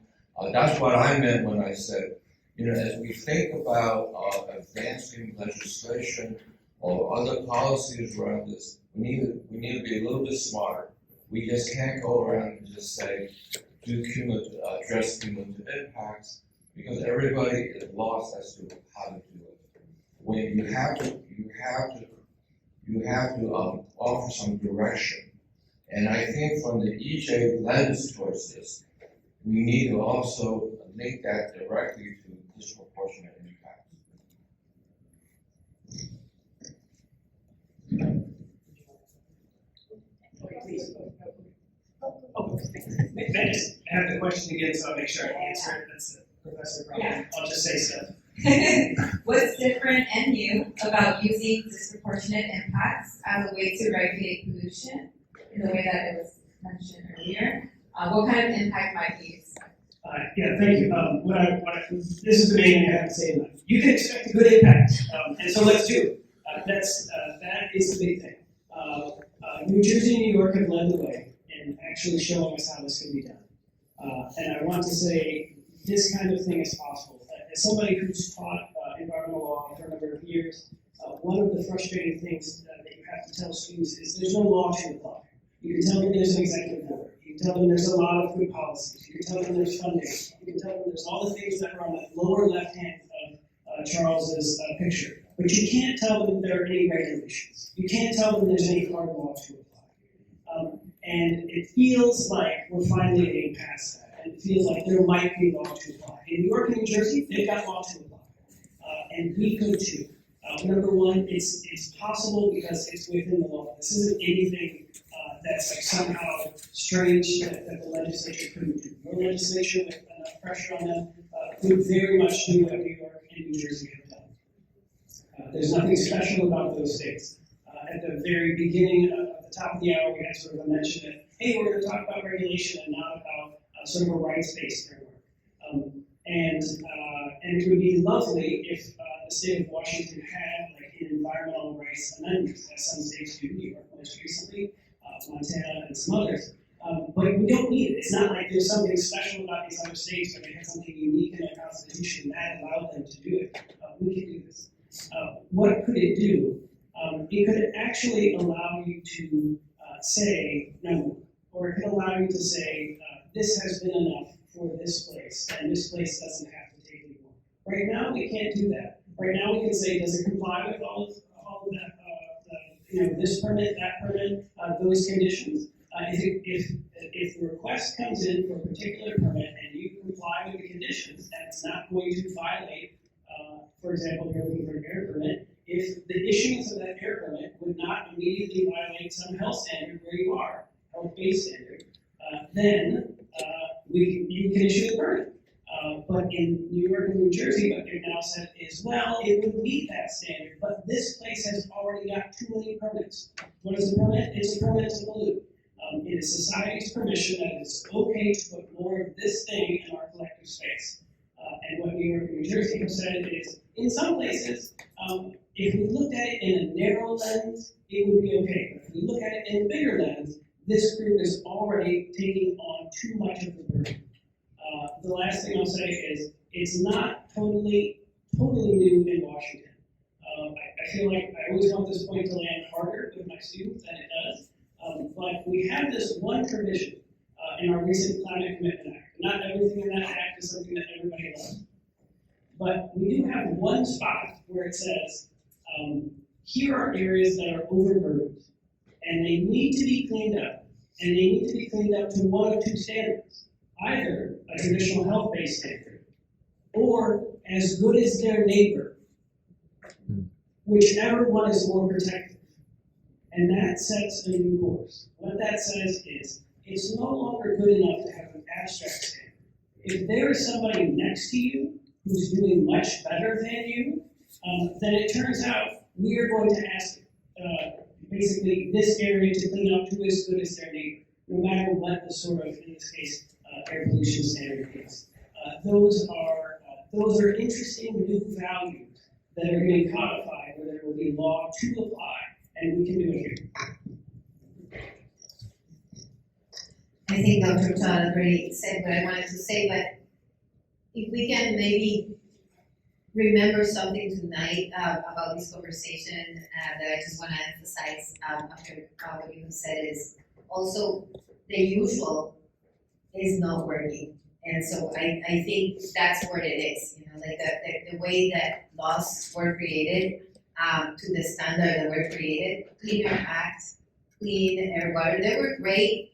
That's what I meant when I said, you know, as we think about advancing legislation or other policies around this, we need to be a little bit smarter. We just can't go around and just say, address cumulative impacts, because everybody is lost as to how to do it. When you have to offer some direction. And I think from the EJ lens towards this, we need to also link that directly to disproportionate impact. May I just have the question again so I'll make sure I answer it? That's the professor problem. Yeah. I'll just say stuff. What's different and new about using disproportionate impacts as a way to regulate pollution in the way that it was mentioned earlier? What kind of impact might we expect? Yeah, thank you. This is the main thing I have to say enough. You can expect a good impact, and so let's do it. That is the big thing. New Jersey and New York have led the way in actually showing us how this can be done. And I want to say this kind of thing is possible. As somebody who's taught environmental law for a number of years, one of the frustrating things that you have to tell students is there's no law to apply. You can tell them there's an executive order. You can tell them there's a lot of good policies. You can tell them there's funding. You can tell them there's all the things that are on the lower left hand of Charles's picture. But you can't tell them there are any regulations. You can't tell them there's any hard law to apply. And it feels like we're finally getting past that. And it feels like there might be law to apply. In New York and New Jersey, they've got law to apply. And we could too. Number one, it's possible because it's within the law. This isn't anything that's like somehow strange that the legislature couldn't do. Your legislature, with enough pressure on them, could very much do what New York and New Jersey have done. There's nothing special about those states. At the very beginning, at the top of the hour, we had sort of a mention that, hey, we're going to talk about regulation and not about sort of a rights-based framework. And it would be lovely if the state of Washington had like an environmental rights amendment, as some states do, New York most recently, Montana and some others. But we don't need it. It's not like there's something special about these other states where they have something unique in their constitution that allowed them to do it. We can do this. What could it do? It could actually allow you to say no, or it could allow you to say this has been enough for this place, and this place doesn't have to take anymore. Right now, we can't do that. Right now, we can say, does it comply with all of that, this permit, that permit, those conditions? If the request comes in for a particular permit and you comply with the conditions, and it's not going to violate, for example, if you're looking for an air permit, if the issuance of that air permit would not immediately violate some health standard where you are, health-based standard, then you can issue the permit. But in New York and New Jersey, what they've now said is, well, it would meet that standard, but this place has already got too many permits. What is a permit? It's a permit to pollute. It is society's permission that it's okay to put more of this thing in our collective space. And what New York and New Jersey have said is, in some places, if we looked at it in a narrow lens, it would be okay. But if we look at it in a bigger lens, this group is already taking on too much of the burden. The last thing I'll say is, it's not totally new in Washington. I feel like I always want this point to land harder with my students than it does. But we have this one provision in our recent Climate Commitment Act. Not everything in that act is something that everybody loves. But we do have one spot where it says, here are areas that are overburdened, and they need to be cleaned up. And they need to be cleaned up to one of two standards. Either a traditional health-based standard, or as good as their neighbor, whichever one is more protected. And that sets a new course. What that says is, it's no longer good enough to have an abstract standard. If there is somebody next to you who's doing much better than you, then it turns out we are going to ask basically this area to clean up to as good as their neighbor, no matter what the sort of, in this case, air pollution standard is. Those are interesting new values that are being codified where there will be law to apply, and we can do it here. I think Dr. Todd already said what I wanted to say, but if we can maybe remember something tonight about this conversation that I just want to emphasize after what you have said is also the usual is not working. And so I think that's what it is, like the way that laws were created to the standard that were created, Clean Air Act, Clean Air Water, they were great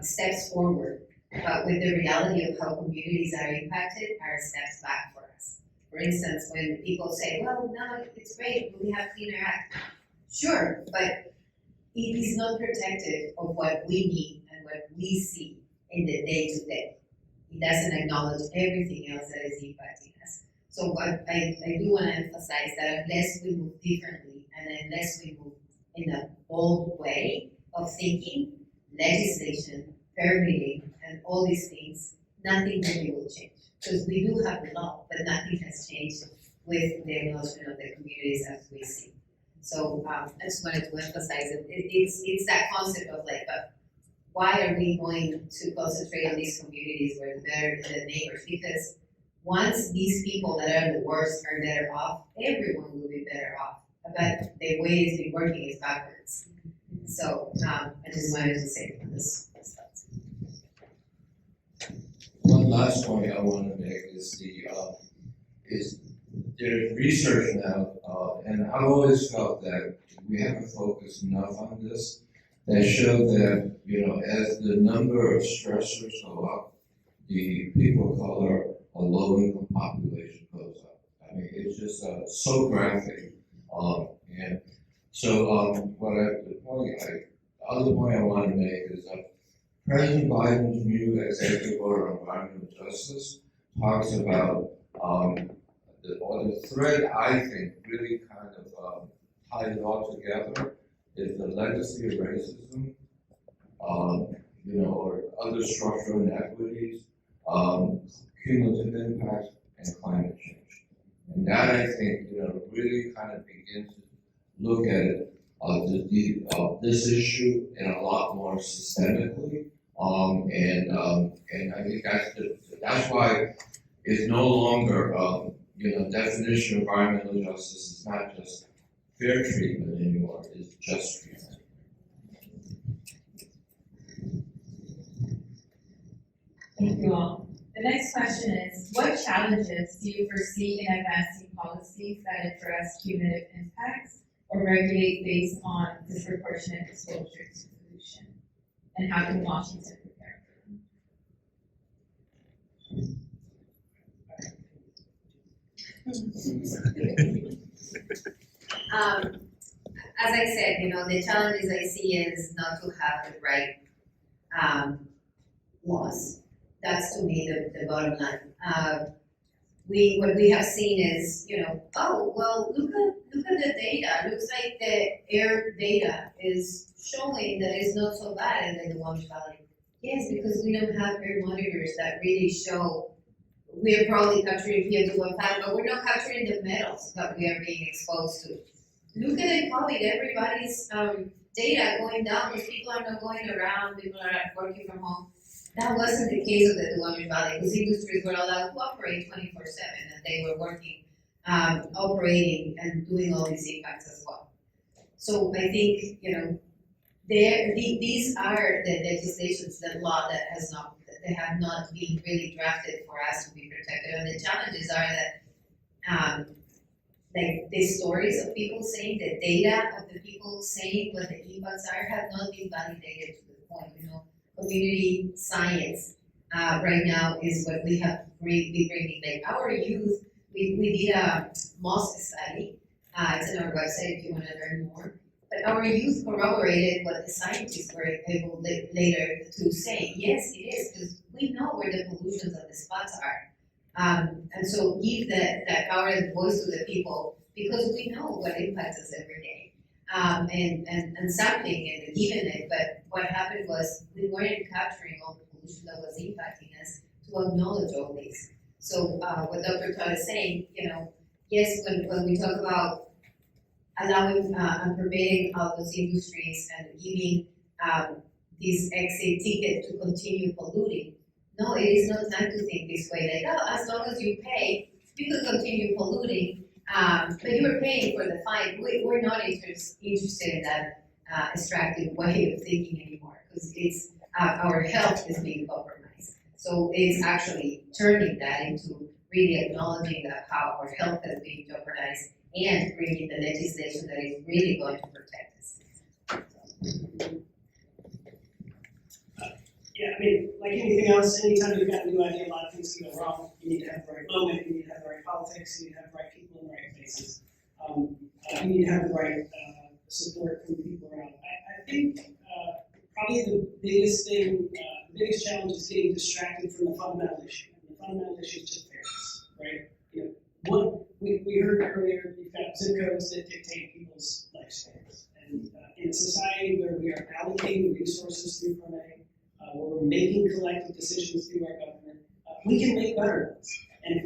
steps forward, but with the reality of how communities are impacted are steps back for us. For instance, when people say, well, no, it's great, we have Clean Air Act. Sure, but it is not protective of what we need and what we see in the day-to-day. It doesn't acknowledge everything else that is impacting us. So I do want to emphasize that unless we move differently and unless we move in a bold way of thinking, legislation, permitting, and all these things, nothing really will change. Because we do have the law, but nothing has changed with the acknowledgement of the communities as we see. So I just wanted to emphasize it. It's that concept of like, why are we going to concentrate on these communities where they're the neighbors? Because once these people that are the worst are better off, everyone will be better off. But the way it's been working is backwards. So I just wanted to say this. One last point I want to make is there's research now, and I've always felt that we haven't focused enough on this. That show that, as the number of stressors go up, the people of color or low-income population goes up. I mean, it's just so graphic. And so, the other point I President Biden's new executive order on environmental justice talks about the thread I think really kind of ties it all together is the legacy of racism, or other structural inequities, cumulative impacts, and climate change. And that I think really kind of begins to look at it, this issue in a lot more systemically, and I think that's why it's no longer definition of environmental justice is not just fair treatment anymore; it's just treatment. Thank you all. The next question is, what challenges do you foresee in advancing policies that address cumulative impacts or regulate based on disproportionate exposure to pollution? And how can Washington prepare As I said, the challenges I see is not to have the right laws. That's to me the bottom line. What we have seen is, oh well, look at the data. Looks like the air data is showing that it's not so bad in the Duwamish Valley. Yes, because we don't have air monitors that really show. We are probably capturing PM2.5, but we're not capturing the metals that we are being exposed to. Look at the COVID, everybody's data going down because people are not going around, people are working from home. That wasn't the case of the Duwamish Valley because industries were allowed to operate 24/7 and they were working, operating and doing all these impacts as well. So I think, these are the legislations, the law that they have not been really drafted for us to be protected. And the challenges are that, like the stories of people saying, the data of the people saying what the impacts are have not been validated to the point, Community science right now is what we have been bringing. Like our youth, we did a MOS study. It's on our website if you want to learn more. But our youth corroborated what the scientists were able later to say. Yes, it is, because we know where the pollutions of the spots are. And so give that power and voice to the people because we know what impacts us every day. And sampling and giving it, but what happened was we weren't capturing all the pollution that was impacting us to acknowledge all these. So what Dr. Todd is saying, yes, when we talk about allowing and permitting all those industries and giving this exit ticket to continue polluting, no, it is not time to think this way, like, as long as you pay, you can continue polluting. But you are paying for the fine. We're not interested in that extractive way of thinking anymore because it's our health is being compromised. So it's actually turning that into really acknowledging that how our health is being jeopardized and bringing the legislation that is really going to protect us. Yeah, like anything else, anytime you've got a new idea, a lot of things can go wrong. You need to have the right moment, you need to have the right politics, you need to have the right people in the right places. You need to have the right support from the people around. I think probably the biggest thing, the biggest challenge is getting distracted from the fundamental issue. And the fundamental issue is just fairness, right? What we heard earlier, you've got zip codes that dictate people's lifespans. And in a society where we are allocating resources through permitting, where we're making collective decisions through our government, we can make better ones. And if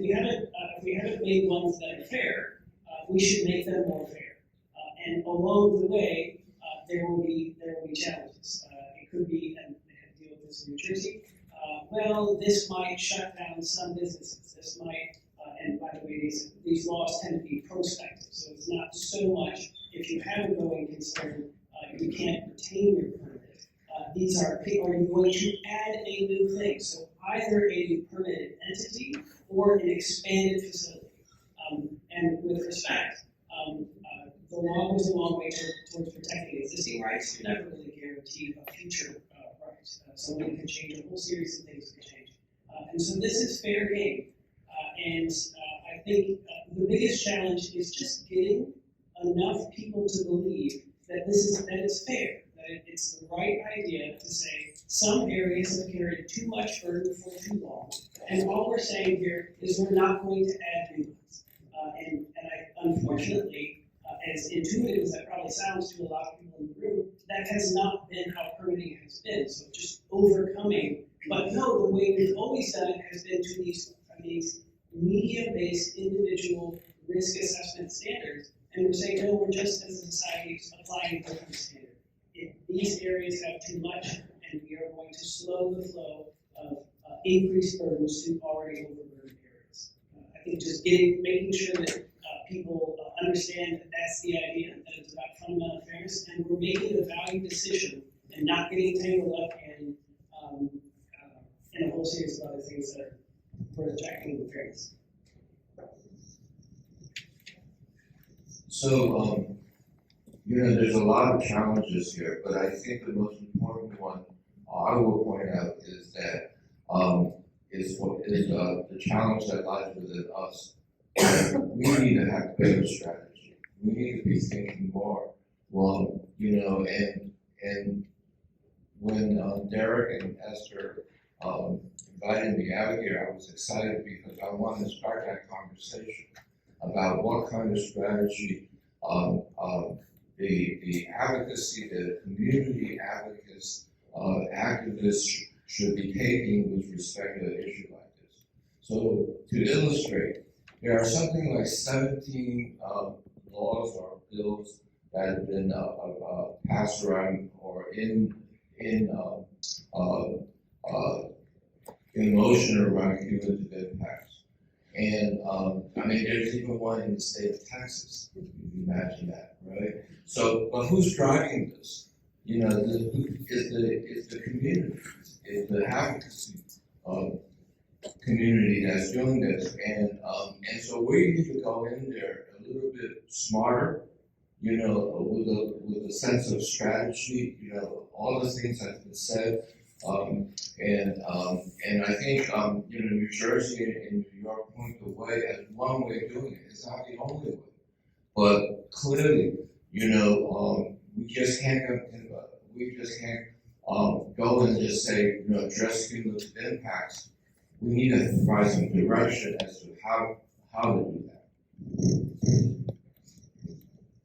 we haven't made ones that are fair, we should make them more fair. And along the way, there will be challenges. It could be, and they had to deal with this in New Jersey. This might shut down some businesses. This might, and by the way, these laws tend to be prospective, so it's not so much if you have a going concern, you can't retain your permit. These are you going to add a new thing? So either a new permitted entity or an expanded facility. And with respect, the law goes a long way towards protecting existing rights. You're never really guaranteed a future rights. Somebody can change a whole series of things can change. And so this is fair game. And I think the biggest challenge is just getting enough people to believe that it's fair. It's the right idea to say, Some areas have carried too much burden for too long, and all we're saying here is we're not going to add new ones. And unfortunately, as intuitive as that probably sounds to a lot of people in the room, that has not been how permitting has been. So just overcoming, but no, the way we've always done it has been to these media-based individual risk assessment standards. And we're saying, no, we're just as a society applying a different standard. If these areas have too much, and we are going to slow the flow of increased burdens to already overburdened areas. I think just making sure that people understand that that's the idea, that it's about fundamental fairness, and we're making a value decision and not getting tangled up in a whole series of other things that are worth tracking with fairness. So, there's a lot of challenges here, but I think the most important one I will point out is that is the challenge that lies within us. We need to have better strategy. We need to be thinking more. Well, and when Deric and Esther invited me out here, I was excited because I wanted to start that conversation about what kind of strategy the advocacy, the community activists should be taking with respect to an issue like this. So to illustrate, there are something like 17 laws or bills that have been passed around or in motion around cumulative impacts. And there's even one in the state of Texas. You can imagine that, right? So, but who's driving this? Is the community, is the advocacy community that's doing this, and so we need to go in there a little bit smarter, with a sense of strategy, all the things that have been said, and I think New Jersey and New York point the way as one way of doing it. It's not the only way, but clearly, we just can't go and just say, address cumulative impacts. We need to provide some direction as to how to do that.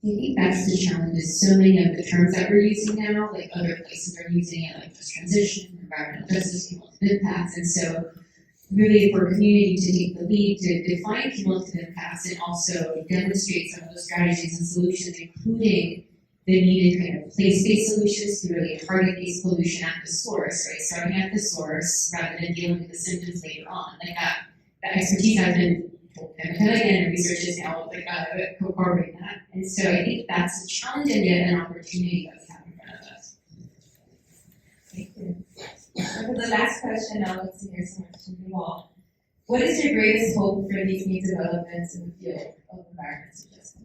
I think that's the challenge, is so many of the terms that we're using now, like other places are using it, like just transition, environmental justice, cumulative impacts, and so really for a community to take the lead to define cumulative impacts and also demonstrate some of those strategies and solutions, including the needed kind of place-based solutions to really target these pollution at the source, right? Starting at the source rather than dealing with the symptoms later on. Like that expertise has been again, and research is now incorporating that. And so I think that's a challenge and yet an opportunity that we have in front of us. Thank you. And for the last question, I'd love to hear some from you all. What is your greatest hope for these new developments in the field of environmental justice?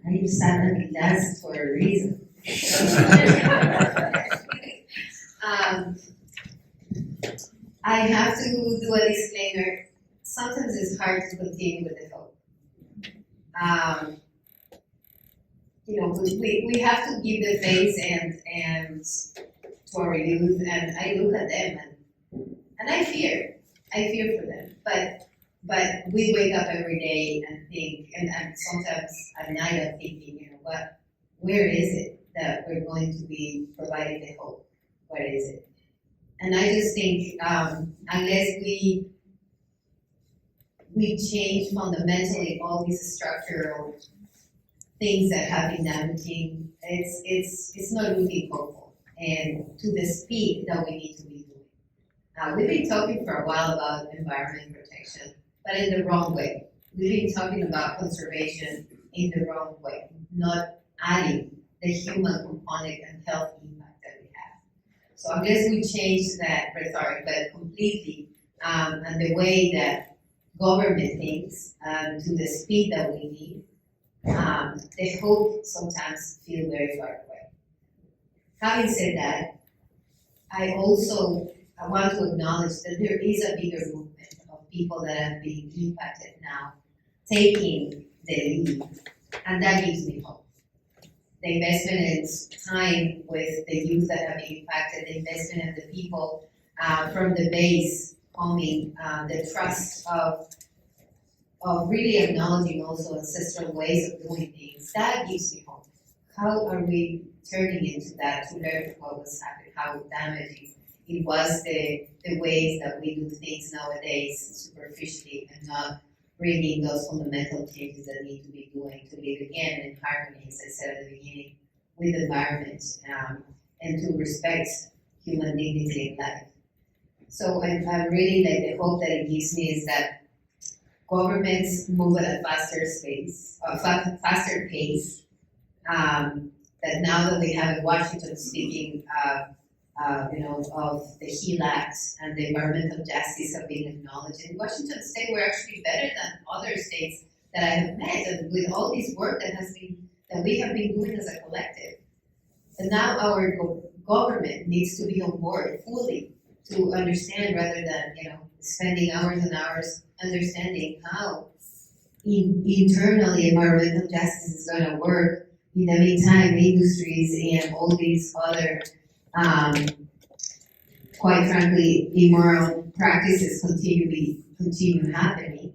I silently dance for a reason. I have to do a disclaimer. Sometimes it's hard to continue with the hope. We have to give the face and to our youth, and I look at them and I fear for them. But we wake up every day and think, and sometimes at night I'm thinking, where is it that we're going to be providing the hope? What is it? And I just think unless we change fundamentally all these structural things that have been damaging, it's not really hopeful, and to the speed that we need to be doing. We've been talking for a while about environment protection, but in the wrong way. We've been talking about conservation in the wrong way, not adding the human component and health impact that we have. So unless we change that rhetoric, but completely, and the way that government thinks, to the speed that we need, the hope sometimes feel very far away. Having said that, I want to acknowledge that there is a bigger movement of people that have been impacted now taking the lead, and that gives me hope. The investment in time with the youth that have been impacted, the investment in the people from the base coming, the trust of really acknowledging also ancestral ways of doing things, that gives me hope. How are we turning into that to learn what was happening, how damaging it was, the ways that we do things nowadays superficially and not bringing those fundamental changes that need to be doing to live again in harmony, as I said at the beginning, with the environment and to respect human dignity and life. So I really like the hope that it gives me is that governments move at a faster pace. That now that we have Washington speaking, of the HEAL Act and the environmental justice have been acknowledged. In Washington State, we're actually better than other states that I have met, and with all this work that we have been doing as a collective. And now our government needs to be on board fully to understand, rather than spending hours and hours understanding how internally environmental justice is going to work. In the meantime, industries and all these other, quite frankly, immoral practices continue happening.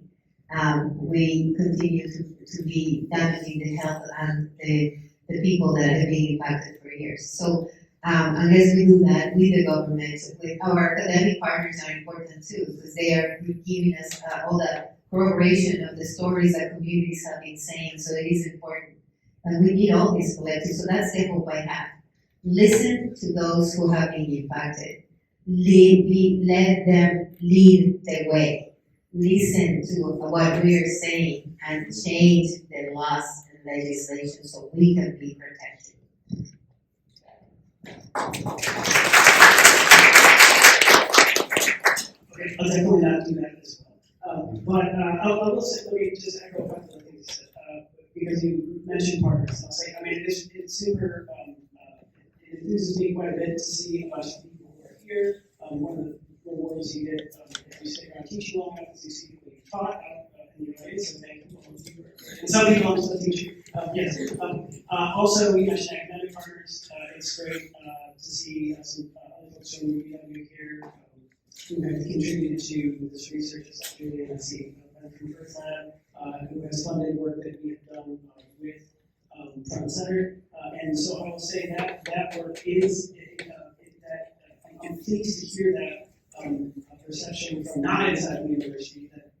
We continue to be damaging the health and the people that have been impacted for years. So unless we do that with the government, with our academic partners are important too, because they are giving us all the corroboration of the stories that communities have been saying. So it is important. And we need all these collectives, so that's the hope I have. Listen to those who have been impacted. Let them lead the way. Listen to what we are saying and change the laws and legislation so we can be protected. Okay, I'll definitely not do that as well. But I will say, let me just echo a couple of things you said. Because you mentioned partners, I'll say, it's super, it enthuses me quite a bit to see a bunch of people who are here. One of the rewards you get if you stay around teaching long enough is you see people you taught out in the audience, so thank you. And some people I'm still teaching. Yes. Also, we mentioned academic partners. It's great to see some other folks from UW here who have contributed to this research, as Julie and I see from Frontline. Who has funded work that we have done with Front Center. And so I will say that work is, I'm pleased to hear that perception from not inside the university that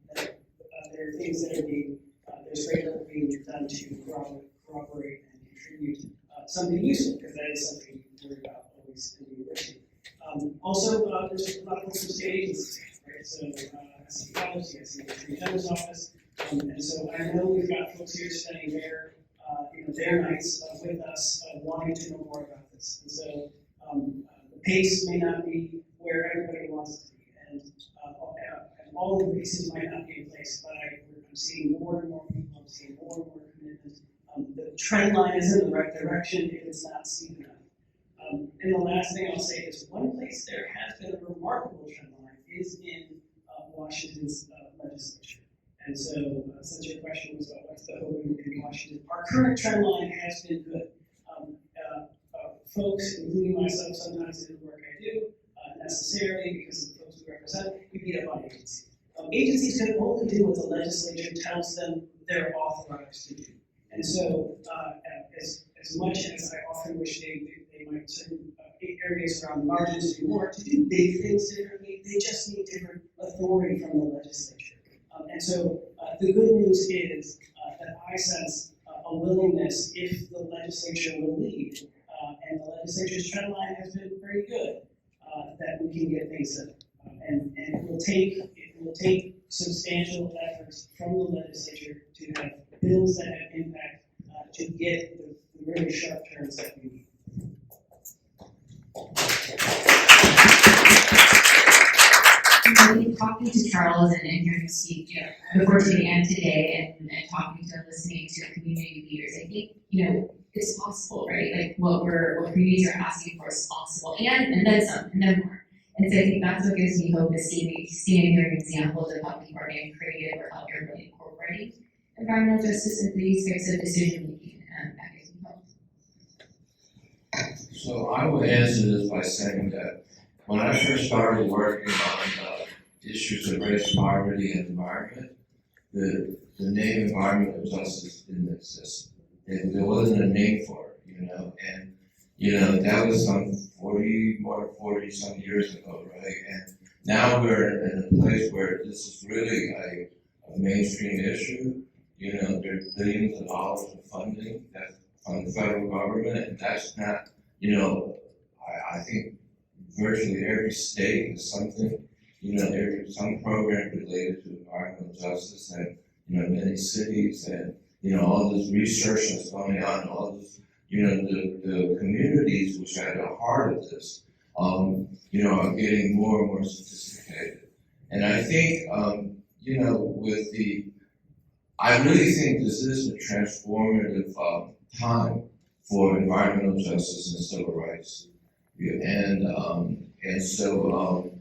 there are things that are being, there's great work being done to corroborate and contribute something useful, because that is something you worry about always in the university. Also, there's a lot of folks from state agencies, right? So I see policy, I see the Attorney General's office. And so I know we've got folks here spending their nights with us, wanting to know more about this. And so the pace may not be where everybody wants it to be, and all of the pieces might not be in place. But I'm seeing more and more people. I'm seeing more and more commitment. The trend line is in the right direction if it's not steep enough. And the last thing I'll say is one place there has been a remarkable trend line is in Washington's legislature. And so, since your question was about what's the hope in Washington, our current trend line has been good. Folks, including myself, sometimes in the work I do, necessarily because of the folks we represent, we beat up on agencies. Agencies can only do what the legislature tells them they're authorized to do. And so, as much as I often wish they might certain areas around the margins do more to do big things differently, they just need different authority from the legislature. And so the good news is that I sense a willingness, if the legislature will lead, and the legislature's trend line has been very good, that we can get things done. And it will take substantial efforts from the legislature to have bills that have impact to get the really sharp turns that we need. Talking to Charles and hearing him speak, before today and today, and talking to and listening to community leaders, I think, it's possible, right? Like what communities are asking for is possible, and then some, and then more. And so I think that's what gives me hope is seeing and hearing examples of how people are getting creative or how they're really incorporating environmental justice into these types of decision making. That gives me hope. So I will answer this by saying that when I first started working on issues of race, poverty, and environment, the name environmental justice didn't exist. There wasn't a name for it, and that was some 40 some years ago, right? And now we're in a place where this is really a mainstream issue. There's billions of dollars of funding that's from the federal government, and that's not, I think virtually every state has something, some program related to environmental justice, and many cities, and all this research that's going on, all this, the communities which are at the heart of this, are getting more and more sophisticated. And I think, I really think this is a transformative time for environmental justice and civil rights. And so,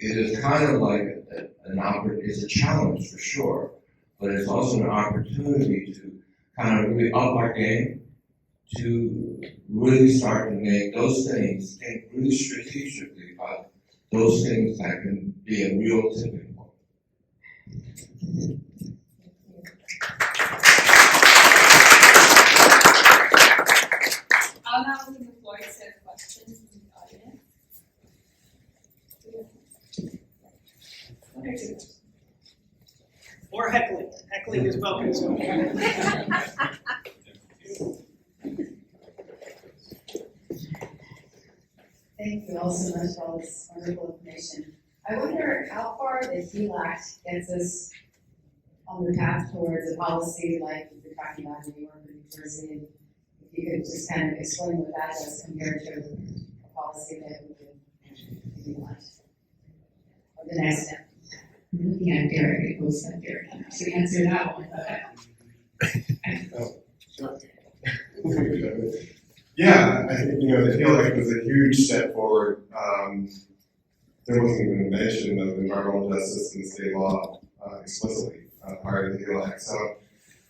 it is kind of like it's a challenge for sure, but it's also an opportunity to kind of really up our game, to really start to make those things, think really strategically about those things that can be a real tipping point. I'll now open the floor to questions from the audience. One or two. Or heckling. Heckling is welcome as well. Thank you all so much for all this wonderful information. I wonder how far the HEAL Act gets us on the path towards a policy like you're talking about in New York or New Jersey. And if you could just kind of explain what that does compared to a policy that we could implement. Or the next step. I'm looking at Deric, it goes like Deric, to answer that one. Yeah, I think, the HEAL Act was a huge step forward. There wasn't even a mention of environmental justice in state law explicitly prior to the HEAL Act. So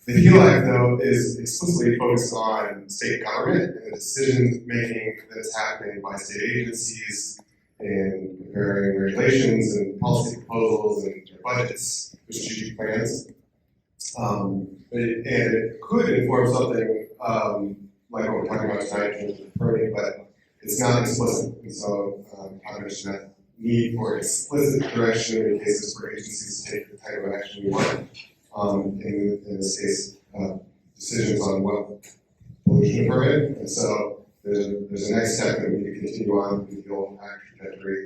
the HEAL Act, though, is explicitly focused on state government and the decision-making that's happening by state agencies in preparing regulations and policy proposals and their budgets, their strategic plans. It could inform something like what we're talking about tonight in terms of permitting, but it's not explicit. And so there's that need for explicit direction in cases where agencies take the type of action we want. In this case, decisions on what pollution to permit. And so there's a next step that we need to continue on with the HEAL Act trajectory.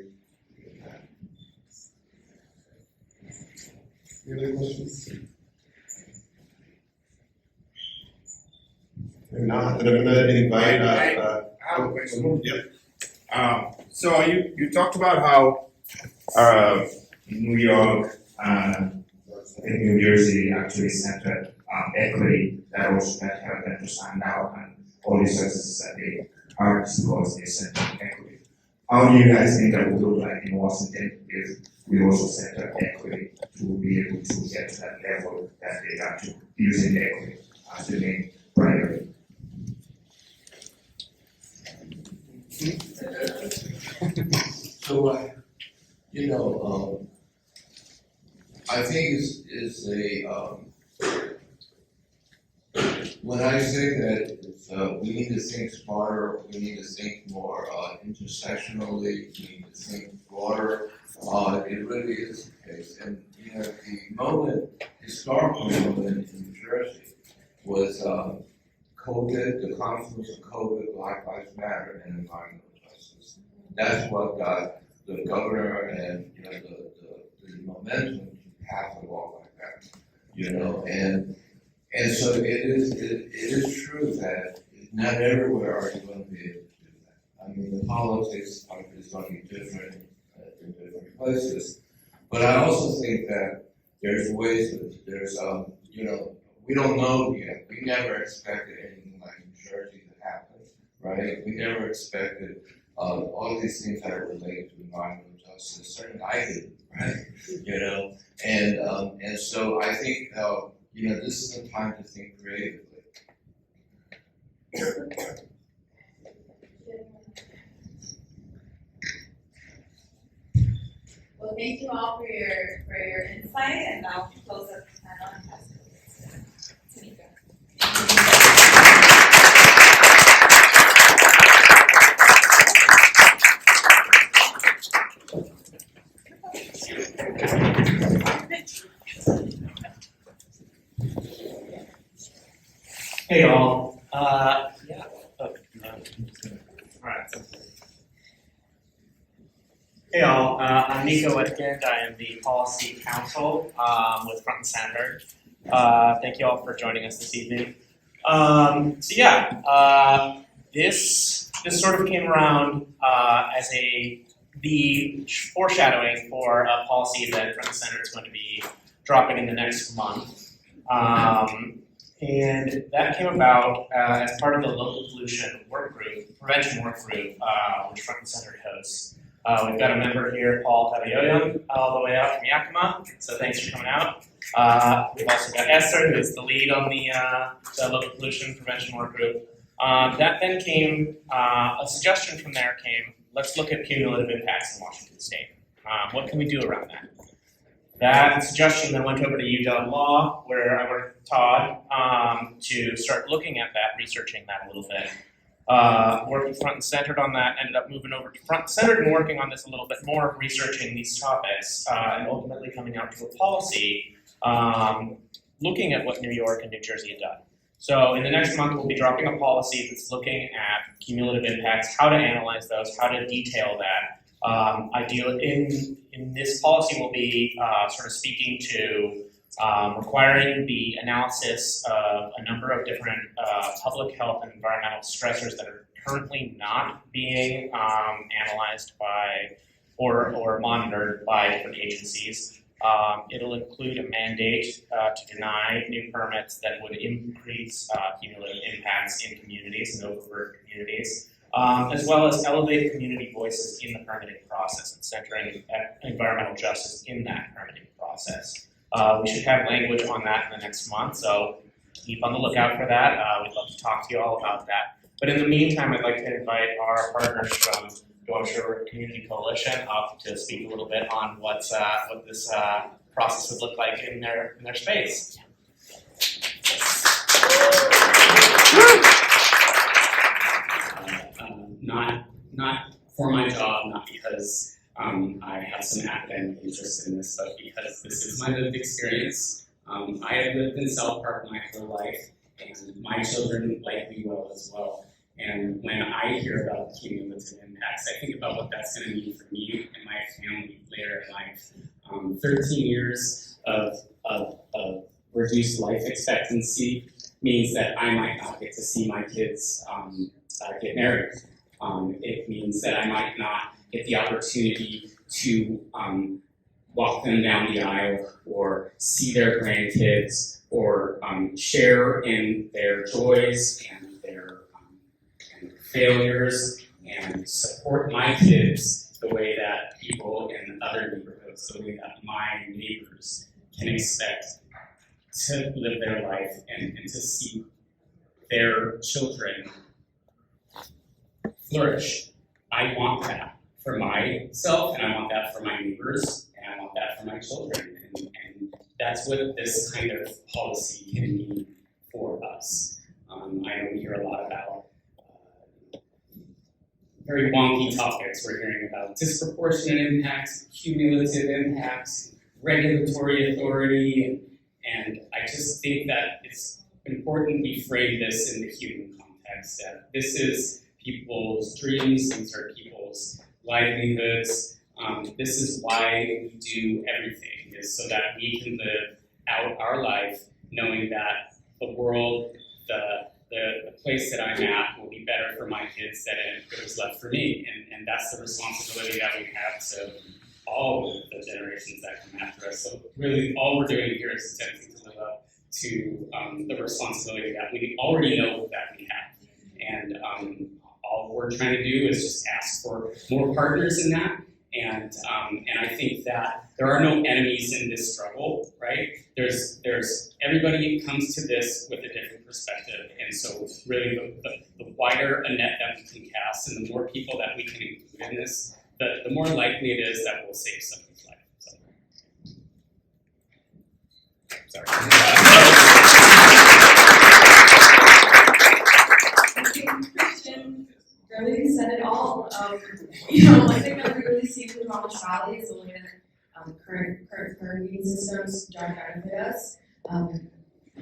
Any other questions? If not, then I'm going to invite. I have a question. Yep. So you talked about how New York and New Jersey actually centered equity that was meant to help them to stand out, and all the services that they are because they center equity. How do you guys think that would look like in Washington if we also center equity to be able to get to that level that they got to, using equity as the main priority? So, I think it's a, when I say that we need to think smarter, we need to think more intersectionally, we need to think broader, it really is the case. And, the historical moment in New Jersey was COVID, the confluence of COVID, Black Lives Matter, and environmental justice. That's what got the governor and the momentum to pass a law like that. And so it is true that not everywhere are you going to be able to do that. I mean, the politics is going to be different in different places. But I also think that there's ways that there's we don't know yet. We never expected anything like New Jersey to happen, right? We never expected all of these things that are related to environmental justice. Certainly I didn't, right? You know, and so I think you know, this is the time to think creatively. Well, thank you all for your insight, and I'll close up the panel and pass it to Nico. Hey all. Yeah. Oh, no. All right. Hey all. I'm Nico Wedekind. I am the Policy Counsel with Front and Center. Thank you all for joining us this evening. This sort of came around as the foreshadowing for a policy that Front and Center is going to be dropping in the next month. And that came about as part of the local pollution prevention work group, which Front and Center hosts. We've got a member here, Paul Tabayoyan, all the way out from Yakima, so thanks for coming out. We've also got Esther, who is the lead on the local pollution prevention work group. That then came, a suggestion from there came, let's look at cumulative impacts in Washington State. What can we do around that? That suggestion then went over to UW Law, where I worked with Todd, to start looking at that, researching that a little bit. Working Front and Centered on that, ended up moving over to Front and Centered and working on this a little bit more, researching these topics, and ultimately coming out to a policy, looking at what New York and New Jersey had done. So in the next month, we'll be dropping a policy that's looking at cumulative impacts, how to analyze those, how to detail that. In this policy, we'll be sort of speaking to requiring the analysis of a number of different public health and environmental stressors that are currently not being analyzed by or monitored by different agencies. It'll include a mandate to deny new permits that would increase cumulative impacts in communities and overt communities. As well as elevate community voices in the permitting process and centering environmental justice in that permitting process. We should have language on that in the next month, so keep on the lookout for that. We'd love to talk to you all about that. But in the meantime, I'd like to invite our partners from Georgetown Community Coalition up to speak a little bit on what this process would look like in their space. Not for my job, not because I have some academic interest in this, but because this is my lived experience. I have lived in South Park my whole life, and my children likely will as well. And when I hear about cumulative impacts, I think about what that's going to mean for me and my family later in life. 13 years of reduced life expectancy means that I might not get to see my kids get married. It means that I might not get the opportunity to walk them down the aisle or see their grandkids or share in their joys and their failures and support my kids the way that people in other neighborhoods, the way that my neighbors can expect to live their life and to see their children flourish. I want that for myself, and I want that for my neighbors, and I want that for my children. And that's what this kind of policy can mean for us. I know we hear a lot about very wonky topics. We're hearing about disproportionate impacts, cumulative impacts, regulatory authority, and I just think that it's important we frame this in the human context, that this is people's dreams, these are people's livelihoods. This is why we do everything, is so that we can live out our life knowing that the world, the place that I'm at will be better for my kids than it was left for me. And that's the responsibility that we have to all of the generations that come after us. So really all we're doing here is attempting to live up to the responsibility that we already know that we have. And we're trying to do is just ask for more partners in that. And I think that there are no enemies in this struggle, right? There's everybody comes to this with a different perspective, and so really the wider a net that we can cast, and the more people that we can include in this, the more likely it is that we'll save somebody's life. So. Sorry. Christian really said it all. I think that we really see the Amish Valley is the way that current heating systems don't benefit us. A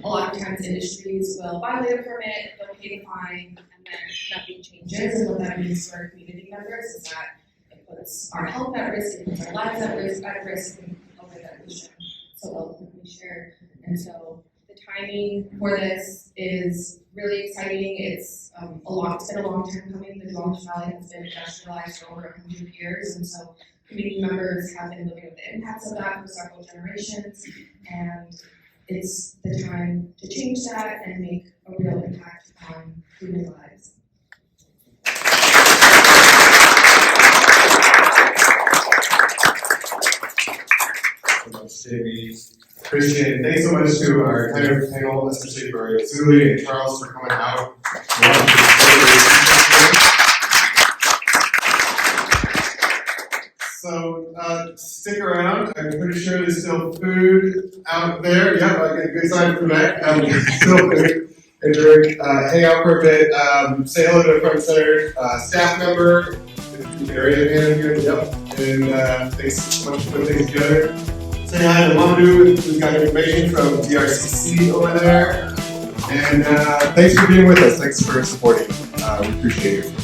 lot of times industries will violate a permit, they'll pay the fine, and then nothing changes. And what that means for our community members is that it puts our health at risk, it puts our lives at risk in a way that we shouldn't so eloquently share. And so the timing for this is really exciting. It's been a long time coming. The Amish Valley has been industrialized for over 100 years, and so community members have been living with the impacts of that for several generations, and it's the time to change that and make a real impact on human lives. Christian, thanks so much to our entire panel, especially for Zully and Charles for coming out. So stick around. I'm pretty sure there's still food out there. Yeah, I get a good sign from that. Still food. And Deric, hang out for a bit. Say hello to the Front Center staff member. Area manager. Yep. And thanks so much for putting things together. Say hi to Mamadou, who's got information from DRCC over there. And thanks for being with us. Thanks for supporting. We appreciate you.